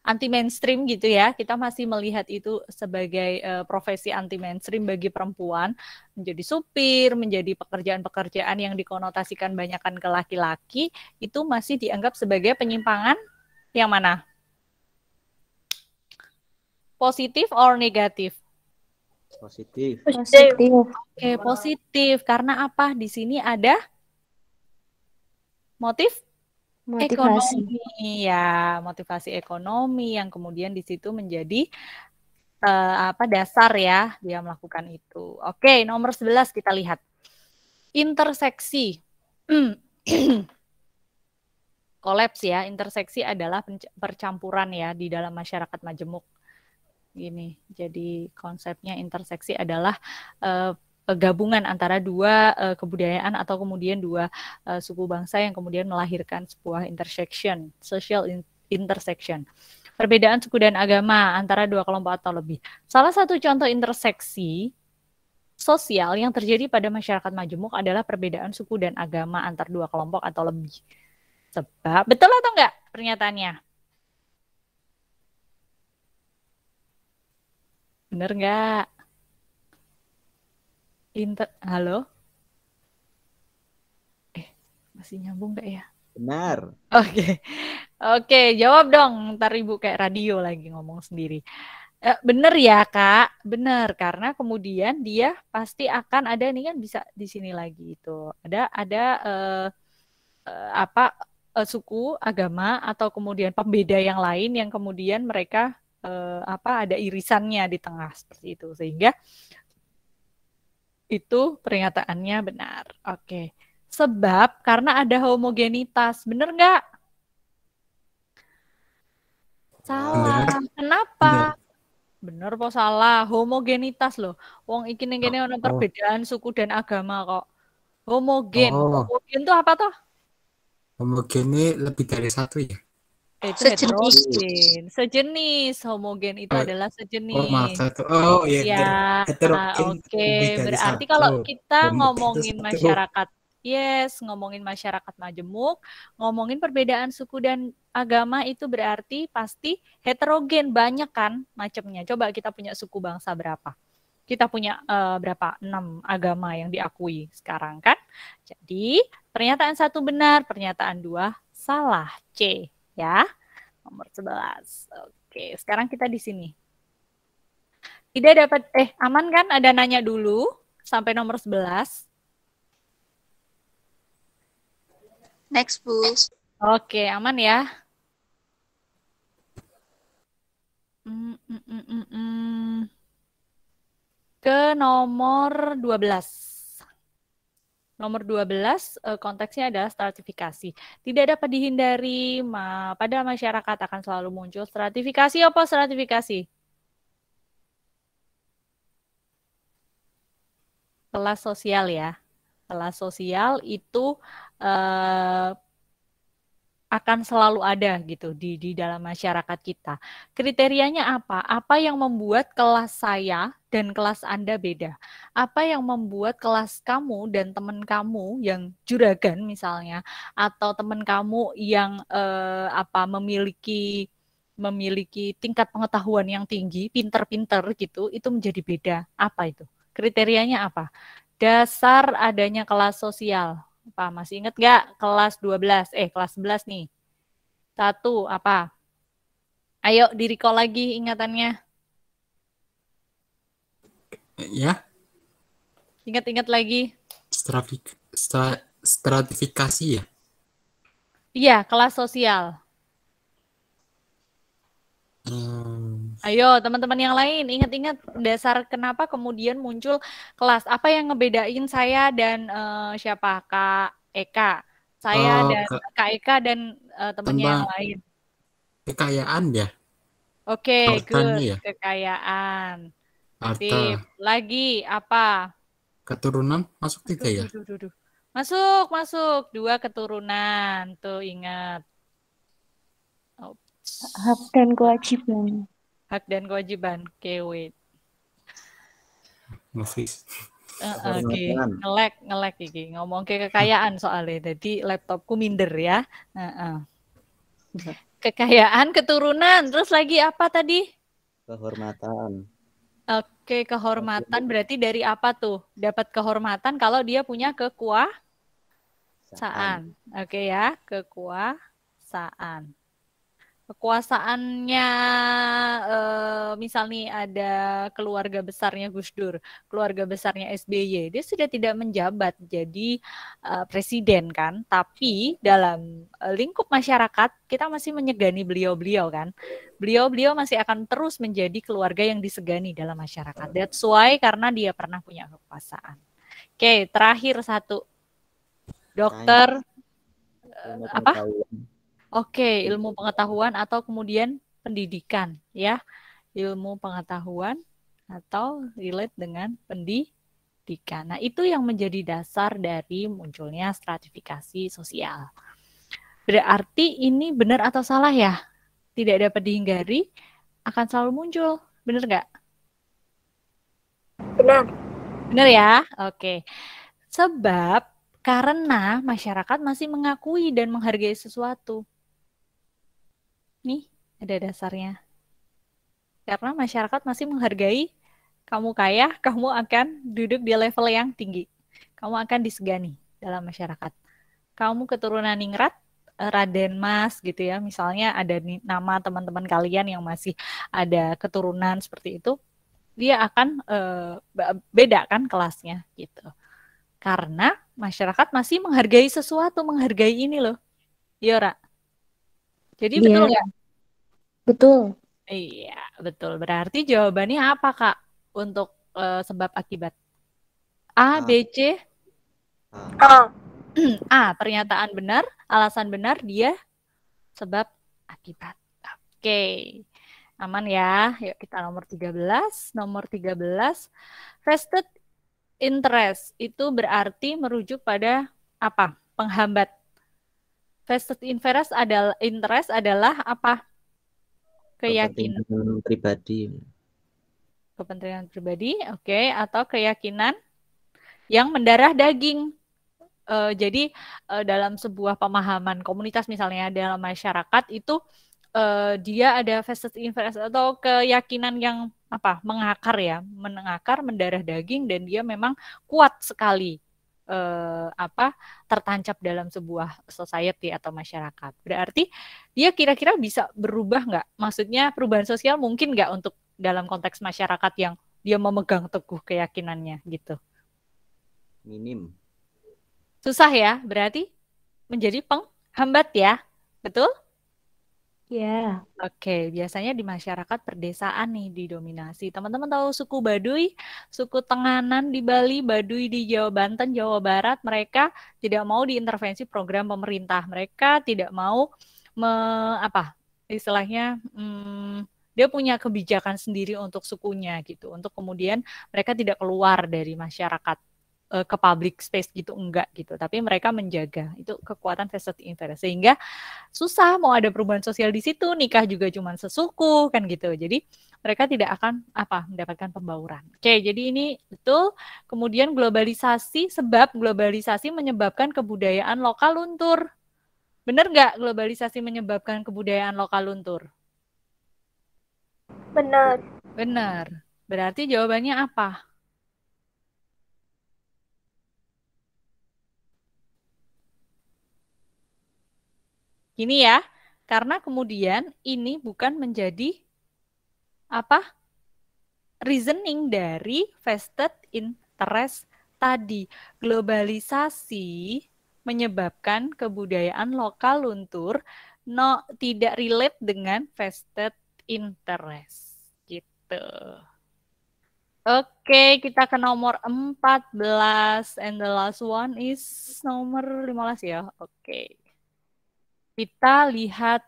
anti mainstream gitu ya, kita masih melihat itu sebagai profesi anti mainstream bagi perempuan, menjadi supir, menjadi pekerjaan-pekerjaan yang dikonotasikan banyakkan ke laki-laki, itu masih dianggap sebagai penyimpangan yang mana? Positif or negatif? Positif. Positif. Oke, positif. Karena apa? Di sini ada motif Motivasi. ekonomi ya, motivasi ekonomi yang kemudian di situ menjadi dasar ya dia melakukan itu. Oke, nomor 11 kita lihat. Interseksi. Kolaps ya, interseksi adalah percampuran ya di dalam masyarakat majemuk. Gini, jadi konsepnya interseksi adalah gabungan antara dua kebudayaan atau kemudian dua suku bangsa yang kemudian melahirkan sebuah intersection, social intersection. Perbedaan suku dan agama antara dua kelompok atau lebih. Salah satu contoh interseksi sosial yang terjadi pada masyarakat majemuk adalah perbedaan suku dan agama antar dua kelompok atau lebih. Sebab, betul atau enggak pernyataannya? Bener enggak? Halo? Masih nyambung nggak ya? Benar. Oke, jawab dong. Ntar Ibu kayak radio lagi ngomong sendiri. Bener ya Kak, bener, karena kemudian dia pasti akan ada nih kan bisa di sini lagi itu. Ada suku, agama atau kemudian pembeda yang lain yang kemudian mereka ada irisannya di tengah seperti itu, sehingga itu pernyataannya benar. Oke. Sebab karena ada homogenitas. Benar nggak? Salah. Benar. Kenapa? Benar kok salah. Homogenitas loh. Wong iki ning kene ono perbedaan suku dan agama kok. Homogen. Homogen itu apa toh? Homogen ini lebih dari satu ya? Itu heterogen. Sejenis. Homogen itu adalah sejenis. maaf satu. Iya. Ya, Heterogen oke. lebih dari Berarti satu. kalau kita Homogen ngomongin itu satu. masyarakat Yes, ngomongin masyarakat majemuk, ngomongin perbedaan suku dan agama itu berarti pasti heterogen, banyak kan macamnya. Coba kita punya suku bangsa berapa? Kita punya berapa? 6 agama yang diakui sekarang kan? Jadi, pernyataan 1 benar, pernyataan 2 salah. C, ya. Nomor 11. Oke, sekarang kita di sini. Tidak dapat, aman kan? Ada nanya dulu sampai nomor 11. Next, Bu. Oke, aman ya. Ke nomor 12. Nomor 12 konteksnya adalah stratifikasi. Tidak dapat dihindari pada masyarakat akan selalu muncul stratifikasi. Apa stratifikasi? Kelas sosial ya. Kelas sosial itu akan selalu ada gitu di dalam masyarakat kita. Kriterianya apa? Apa yang membuat kelas saya dan kelas Anda beda? Apa yang membuat kelas kamu dan teman kamu yang juragan misalnya, atau teman kamu yang memiliki tingkat pengetahuan yang tinggi, pinter-pinter gitu, itu menjadi beda. Apa itu? Kriterianya apa? Dasar adanya kelas sosial. Apa? Masih ingat nggak kelas 12? Kelas 11 nih. 1, apa? Ayo di-recall lagi ingatannya. Ya, Ingat-ingat lagi. stratifikasi ya. Iya, kelas sosial. Ayo teman-teman yang lain, ingat-ingat dasar kenapa kemudian muncul kelas. Apa yang ngebedain saya dan siapa? Kak Eka. Saya dan Kak Eka dan temannya yang tentang lain. kekayaan ya. Oke, good. Hartanya ya. Kekayaan. Harta. Sip. Lagi apa? Keturunan masuk 3 ya. Masuk. 2 keturunan. Tuh ingat. Hak dan kewajiban. Hak dan kewajiban. Oke, wait. Nge-freeze. Oke, ngelek iki. Ngomong ke kekayaan soalnya. Jadi laptopku minder ya. Kekayaan, keturunan. Terus lagi apa tadi? Kehormatan. Oke, kehormatan berarti dari apa tuh? Dapat kehormatan kalau dia punya kekuasaan. Oke ya, kekuasaan. Kekuasaannya misal nih ada keluarga besarnya Gus Dur, keluarga besarnya SBY, dia sudah tidak menjabat jadi presiden kan, tapi dalam lingkup masyarakat kita masih menyegani beliau-beliau kan, beliau-beliau masih akan terus menjadi keluarga yang disegani dalam masyarakat. That's why karena dia pernah punya kekuasaan. Oke, terakhir 1, dokter apa? Oke, ilmu pengetahuan atau kemudian pendidikan ya. Ilmu pengetahuan atau relate dengan pendidikan. Nah, itu yang menjadi dasar dari munculnya stratifikasi sosial. Berarti ini benar atau salah ya? Tidak dapat dihindari, akan selalu muncul. Benar nggak? Benar. Benar ya? Oke. Sebab karena masyarakat masih mengakui dan menghargai sesuatu. Nih, ada dasarnya. Karena masyarakat masih menghargai kamu kaya, kamu akan duduk di level yang tinggi. Kamu akan disegani dalam masyarakat. Kamu keturunan ningrat, Raden Mas gitu ya. Misalnya ada nama teman-teman kalian yang masih ada keturunan seperti itu. Dia akan beda kan kelasnya gitu. Karena masyarakat masih menghargai sesuatu, menghargai ini loh. Iya, Ra? Jadi betul nggak? Betul. Iya, betul. Berarti jawabannya apa, Kak? Untuk sebab akibat. A, B, C? A, pernyataan benar, alasan benar, dia sebab akibat. Oke. Aman ya. Yuk kita nomor 13. Nomor 13. Vested interest itu berarti merujuk pada apa? Penghambat. Vested interest adalah apa? Keyakinan pribadi. Kepentingan pribadi, oke, atau keyakinan yang mendarah daging. Jadi dalam sebuah pemahaman komunitas misalnya dalam masyarakat itu dia ada vested interest atau keyakinan yang mengakar ya, mengakar, mendarah daging dan dia memang kuat sekali tertancap dalam sebuah society atau masyarakat. Berarti dia kira-kira bisa berubah nggak? Maksudnya perubahan sosial mungkin nggak untuk dalam konteks masyarakat yang dia memegang teguh keyakinannya gitu? Minim. Susah ya, berarti menjadi penghambat ya, betul? Ya. Oke, biasanya di masyarakat perdesaan nih didominasi. Teman-teman tahu suku Baduy, suku Tenganan di Bali, Baduy di Jawa Banten, Jawa Barat, mereka tidak mau diintervensi program pemerintah. Mereka tidak mau istilahnya dia punya kebijakan sendiri untuk sukunya gitu. Untuk kemudian mereka tidak keluar dari masyarakat ke public space gitu, enggak gitu, tapi mereka menjaga itu kekuatan vested interest sehingga susah mau ada perubahan sosial di situ, nikah juga cuma sesuku kan gitu, jadi mereka tidak akan mendapatkan pembauran. Oke, jadi ini betul. Kemudian globalisasi, sebab globalisasi menyebabkan kebudayaan lokal luntur. Benar nggak globalisasi menyebabkan kebudayaan lokal luntur? Benar. Benar. Berarti jawabannya apa? Gini ya, karena kemudian ini bukan menjadi reasoning dari vested interest tadi. Globalisasi menyebabkan kebudayaan lokal luntur, tidak relate dengan vested interest. Gitu. Oke, kita ke nomor 14 and the last one is nomor 15 ya. Oke. Kita lihat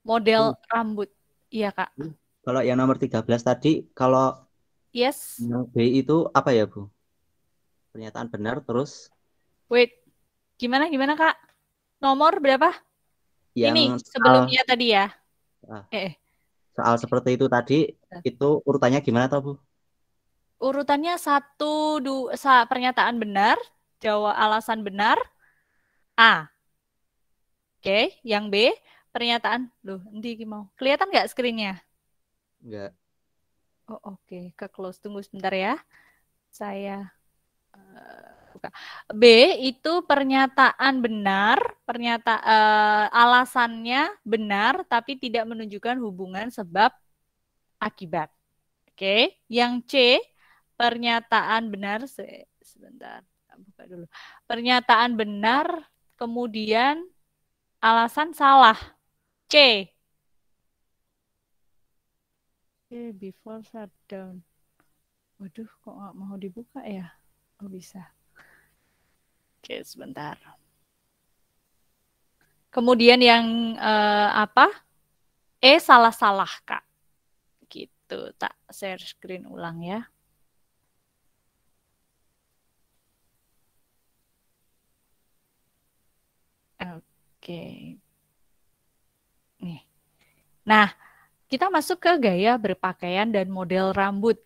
model rambut. Iya, Kak. Kalau yang nomor 13 tadi, kalau Yes. yang B itu apa ya, Bu? Pernyataan benar terus. Wait. Gimana, Kak? Nomor berapa? Yang ini sebelumnya tadi ya. Soal seperti itu tadi, itu urutannya gimana toh, Bu? Urutannya 1, 2, pernyataan benar, alasan benar, A. Oke, yang B, pernyataan, nanti mau. Kelihatan nggak screen-nya? Enggak. Oh, oke. Ke close, tunggu sebentar ya. Saya buka. B itu pernyataan benar, alasannya benar, tapi tidak menunjukkan hubungan sebab akibat. Oke, yang C, pernyataan benar, sebentar, buka dulu. Pernyataan benar, kemudian alasan salah. C. Oke, before shutdown. Waduh, kok nggak mau dibuka ya? Oh, bisa. Oke, sebentar. Kemudian yang E salah-salah, Kak. Gitu, tak share screen ulang ya. Oke. Nih. Nah, kita masuk ke gaya berpakaian dan model rambut.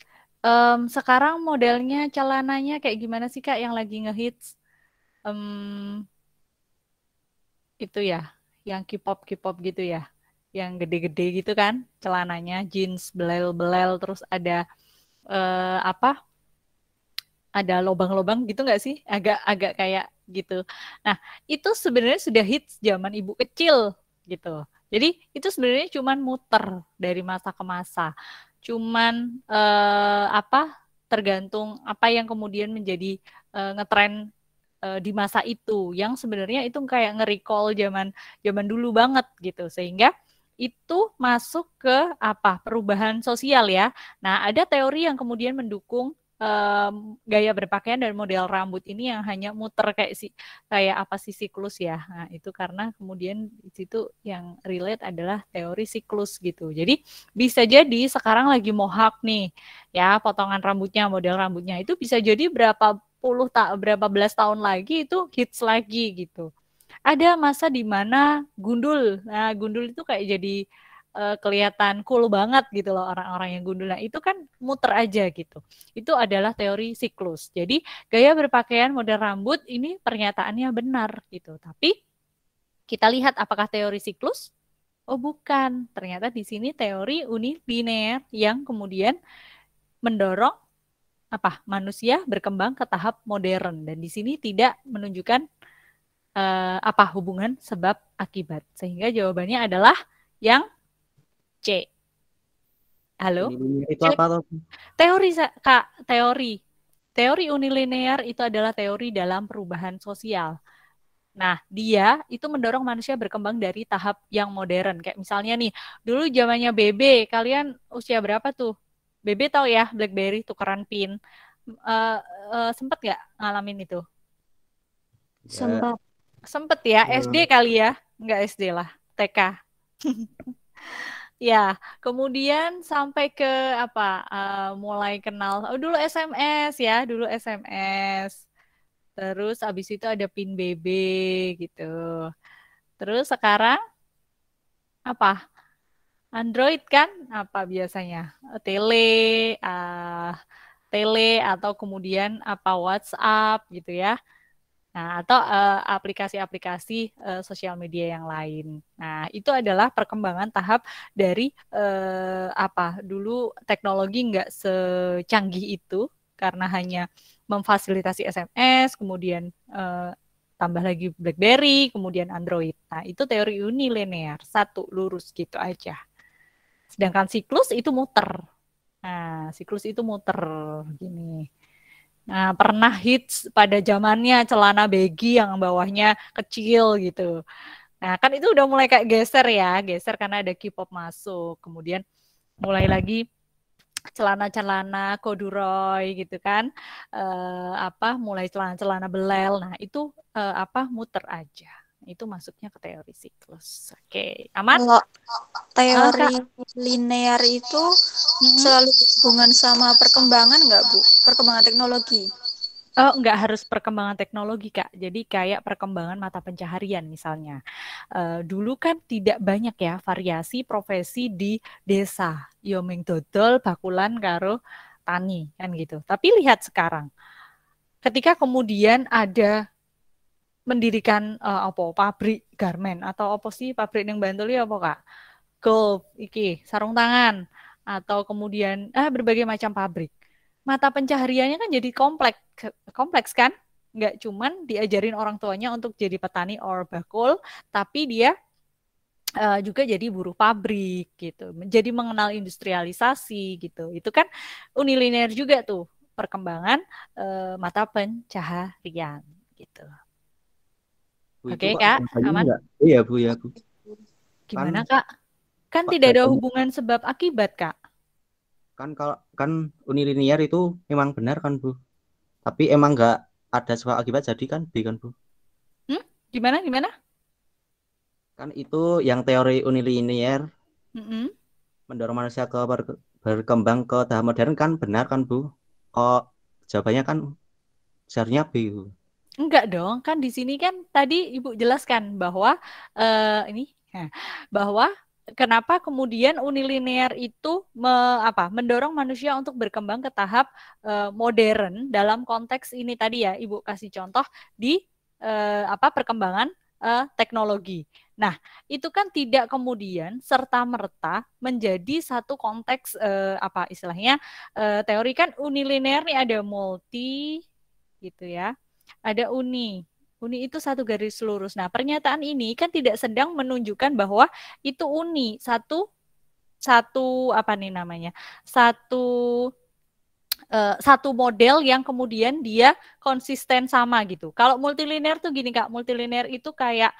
Sekarang modelnya, celananya kayak gimana sih, Kak, yang lagi ngehits? Itu ya, yang K-pop gitu ya, yang gede-gede gitu kan, celananya jeans belel-belel, terus ada ada lobang-lobang gitu nggak sih? Agak kayak gitu. Nah, itu sebenarnya sudah hits zaman ibu kecil gitu. Jadi itu sebenarnya cuman muter dari masa ke masa. Cuman tergantung apa yang kemudian menjadi ngetren di masa itu, yang sebenarnya itu kayak nge-recall zaman dulu banget gitu, sehingga itu masuk ke perubahan sosial ya. Nah, ada teori yang kemudian mendukung gaya berpakaian dan model rambut ini yang hanya muter kayak siklus ya. Nah, itu karena kemudian di situ yang relate adalah teori siklus gitu. Jadi bisa jadi sekarang lagi mohawk nih ya, potongan rambutnya, model rambutnya itu bisa jadi berapa belas tahun lagi itu hits lagi gitu. Ada masa di mana gundul. Nah, gundul itu kayak jadi kelihatan cool banget gitu loh orang-orang yang gundul. Nah, itu kan muter aja gitu. Itu adalah teori siklus. Jadi gaya berpakaian model rambut ini pernyataannya benar gitu. Tapi kita lihat apakah teori siklus? Oh bukan, ternyata di sini teori unilinear yang kemudian mendorong manusia berkembang ke tahap modern, dan di sini tidak menunjukkan hubungan sebab akibat, sehingga jawabannya adalah yang C. Halo? Unilinear itu Cek. apa tuh? Teori Kak, teori unilinear itu adalah teori dalam perubahan sosial. Nah, dia itu mendorong manusia berkembang dari tahap yang modern. Kayak misalnya nih, dulu zamannya BB, kalian usia berapa tuh? BB tahu ya, BlackBerry tukeran pin. Sempet nggak ngalamin itu? Ya, Sempat. Sempet ya, SD kali ya? Nggak SD lah, TK. Ya, kemudian sampai ke mulai kenal, dulu SMS ya, dulu SMS. Terus abis itu ada pin BB gitu. Terus sekarang apa? Android kan apa biasanya? Tele atau kemudian WhatsApp gitu ya. Nah, atau aplikasi-aplikasi sosial media yang lain. Nah, itu adalah perkembangan tahap dari dulu teknologi nggak secanggih itu karena hanya memfasilitasi SMS, kemudian tambah lagi BlackBerry, kemudian Android. Nah, itu teori unilinear, satu lurus gitu aja. Sedangkan siklus itu muter. Nah, siklus itu muter gini. Nah, pernah hits pada zamannya celana baggy yang bawahnya kecil gitu. Nah, kan itu udah mulai kayak geser karena ada K-pop masuk. Kemudian mulai lagi celana-celana corduroy gitu kan. Mulai celana-celana belel. Nah, itu muter aja. Itu masuknya ke teori siklus. Oke, aman? Kalau teori linear itu selalu berhubungan sama perkembangan nggak, Bu? Perkembangan teknologi. Nggak harus perkembangan teknologi, Kak. Jadi kayak perkembangan mata pencaharian misalnya. Dulu kan tidak banyak ya variasi profesi di desa. Yo ming dodol, bakulan karo tani kan gitu. Tapi lihat sekarang, ketika kemudian ada mendirikan pabrik garmen atau apa sih pabrik yang Bantul ya apa Kak? Golf, sarung tangan atau kemudian berbagai macam pabrik. Mata pencahariannya kan jadi kompleks kan? Nggak cuman diajarin orang tuanya untuk jadi petani or bakul, tapi dia juga jadi buruh pabrik gitu. Jadi mengenal industrialisasi gitu. Itu kan unilinear juga tuh perkembangan mata pencaharian gitu. Bu, Oke, itu kok Kak, jawabannya aman? enggak? Iya, Bu, ya, Bu. Gimana, Kan Kak? Kan kok tidak ada jawabannya hubungan sebab akibat, Kak. kan unilinear itu memang benar kan, Bu. Tapi emang enggak ada sebab akibat jadi kan B kan, Bu. Gimana? Kan itu yang teori unilinear Mm-mm. mendorong manusia ke berkembang ke tahap modern kan benar kan, Bu? Kok jawabannya kan seharusnya B, Bu. Enggak dong, kan di sini kan tadi Ibu jelaskan bahwa bahwa kenapa kemudian unilinear itu mendorong manusia untuk berkembang ke tahap modern dalam konteks ini tadi ya Ibu kasih contoh di perkembangan teknologi. Nah, itu kan tidak kemudian serta-merta menjadi satu konteks istilahnya teori kan unilinear nih ada multi gitu ya. Ada uni. Uni itu satu garis lurus. Nah, pernyataan ini kan tidak sedang menunjukkan bahwa itu uni. Satu satu model yang kemudian dia konsisten sama gitu. Kalau multilinear tuh gini Kak, multilinear itu kayak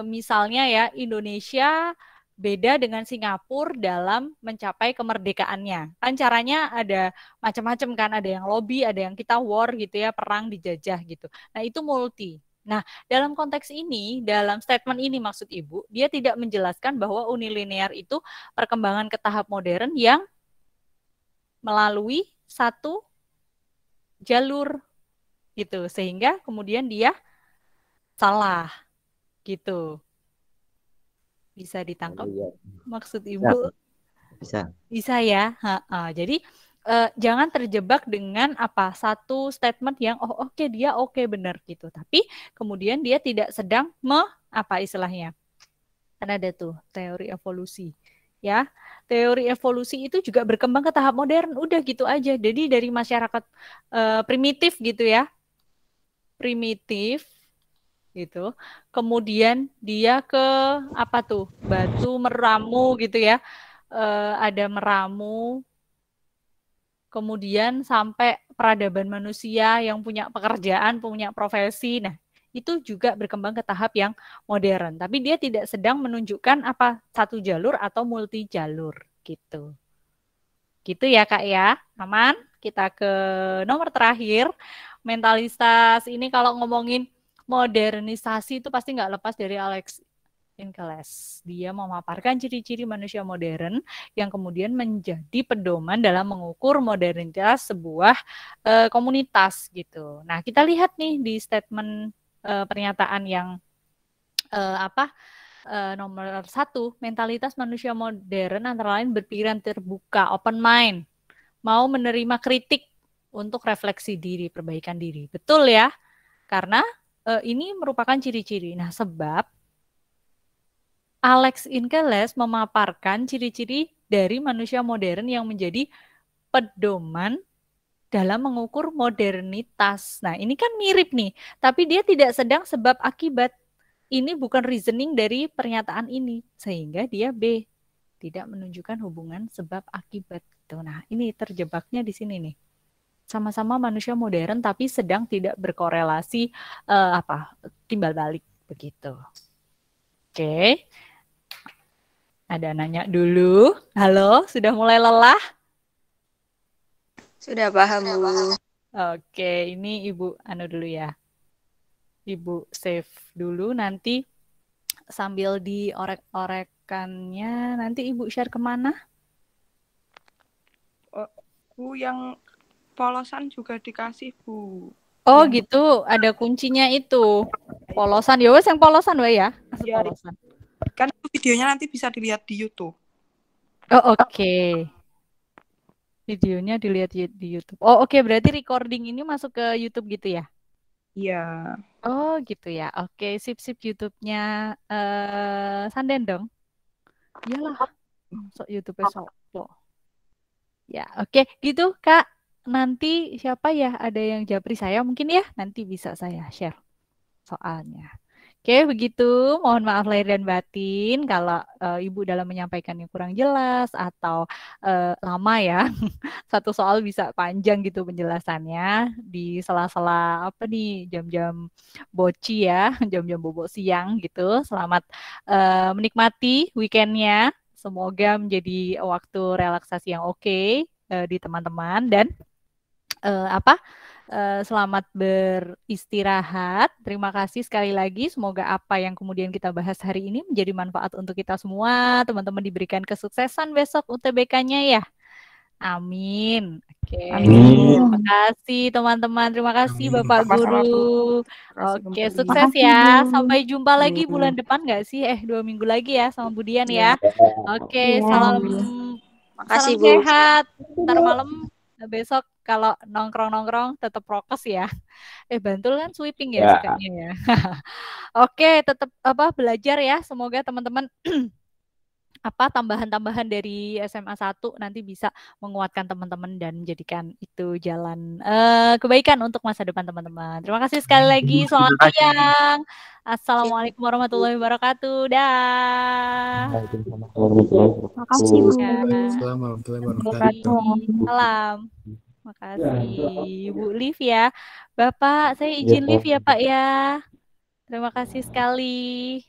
misalnya ya Indonesia beda dengan Singapura dalam mencapai kemerdekaannya. Kan caranya ada macam-macam kan, ada yang lobby, ada yang kita war gitu ya, perang dijajah gitu. Nah, itu multi. Nah, dalam konteks ini, dalam statement ini maksud Ibu, dia tidak menjelaskan bahwa unilinear itu perkembangan ke tahap modern yang melalui satu jalur gitu, sehingga kemudian dia salah gitu. Bisa ditangkap Iya. maksud Ibu? Bisa. Bisa ya. Jadi jangan terjebak dengan satu statement yang oke, dia oke benar gitu. Tapi kemudian dia tidak sedang istilahnya. Kan ada tuh teori evolusi. Ya, teori evolusi itu juga berkembang ke tahap modern. Udah gitu aja. Jadi dari masyarakat primitif gitu ya. Primitif gitu. Kemudian dia ke batu meramu gitu ya. Ada meramu, kemudian sampai peradaban manusia yang punya pekerjaan, punya profesi. Nah, itu juga berkembang ke tahap yang modern. Tapi dia tidak sedang menunjukkan satu jalur atau multi jalur gitu. Gitu ya Kak ya. Aman? Kita ke nomor terakhir. Mentalitas ini kalau ngomongin modernisasi itu pasti nggak lepas dari Alex Inkeles. Dia memaparkan ciri-ciri manusia modern yang kemudian menjadi pedoman dalam mengukur modernitas sebuah komunitas gitu. Nah, kita lihat nih di statement pernyataan yang nomor 1, mentalitas manusia modern antara lain berpikiran terbuka, open mind, mau menerima kritik untuk refleksi diri, perbaikan diri. Betul ya? Karena ini merupakan ciri-ciri. Nah, sebab Alex Inkeles memaparkan ciri-ciri dari manusia modern yang menjadi pedoman dalam mengukur modernitas. Nah, ini kan mirip nih, tapi dia tidak sedang sebab akibat. Ini bukan reasoning dari pernyataan ini, sehingga dia B, tidak menunjukkan hubungan sebab akibat. Nah, ini terjebaknya di sini nih. Sama-sama manusia modern tapi sedang tidak berkorelasi timbal balik begitu. Oke. Ada nanya dulu. Halo, sudah mulai lelah? Sudah paham, Bu. Oke, ini Ibu dulu ya. Ibu save dulu, nanti sambil diorek-orekannya, nanti Ibu share kemana? Bu, yang polosan juga dikasih, Bu. Oh gitu, ada kuncinya itu. Polosan, ya wes yang polosan we ya. Ya, Polosan. kan videonya nanti bisa dilihat di YouTube. Oh oke. Videonya dilihat di YouTube. Oh oke, berarti recording ini masuk ke YouTube gitu ya? Iya. Oh gitu ya. Oke, sip YouTube-nya Sanden dong. Iyalah. Sok YouTube Sopo. Ya, oke, gitu Kak. Nanti siapa ya? Ada yang japri saya mungkin ya? Nanti bisa saya share soalnya. Oke, begitu. Mohon maaf lahir dan batin kalau Ibu dalam menyampaikannya kurang jelas atau lama ya. Satu soal bisa panjang gitu penjelasannya di sela-sela jam-jam boci ya, jam-jam bobo siang gitu. Selamat menikmati weekendnya. Semoga menjadi waktu relaksasi yang oke di teman-teman dan selamat beristirahat. Terima kasih sekali lagi. Semoga apa yang kemudian kita bahas hari ini menjadi manfaat untuk kita semua. Teman-teman diberikan kesuksesan besok UTBK-nya ya. Amin. Oke. Terima kasih teman-teman. Terima kasih Bapak Guru. Oke, sukses ya. Sampai jumpa lagi bulan depan nggak sih? 2 minggu lagi ya sama Budian ya. Oke, salam Makasih, Bu. sehat. Ntar malam besok kalau nongkrong-nongkrong tetap prokes ya. Bantul kan sweeping ya sukanya ya. Oke, tetap belajar ya. Semoga teman-teman tambahan-tambahan dari SMA 1 nanti bisa menguatkan teman-teman dan menjadikan itu jalan kebaikan untuk masa depan teman-teman. Terima kasih sekali lagi. Selamat siang. Assalamualaikum warahmatullahi wabarakatuh. Dah. Makasih, Bu. Assalamualaikum warahmatullahi wabarakatuh. Salam. Makasih Bu Liv ya. Bapak, saya izin live ya Pak ya. Terima kasih sekali.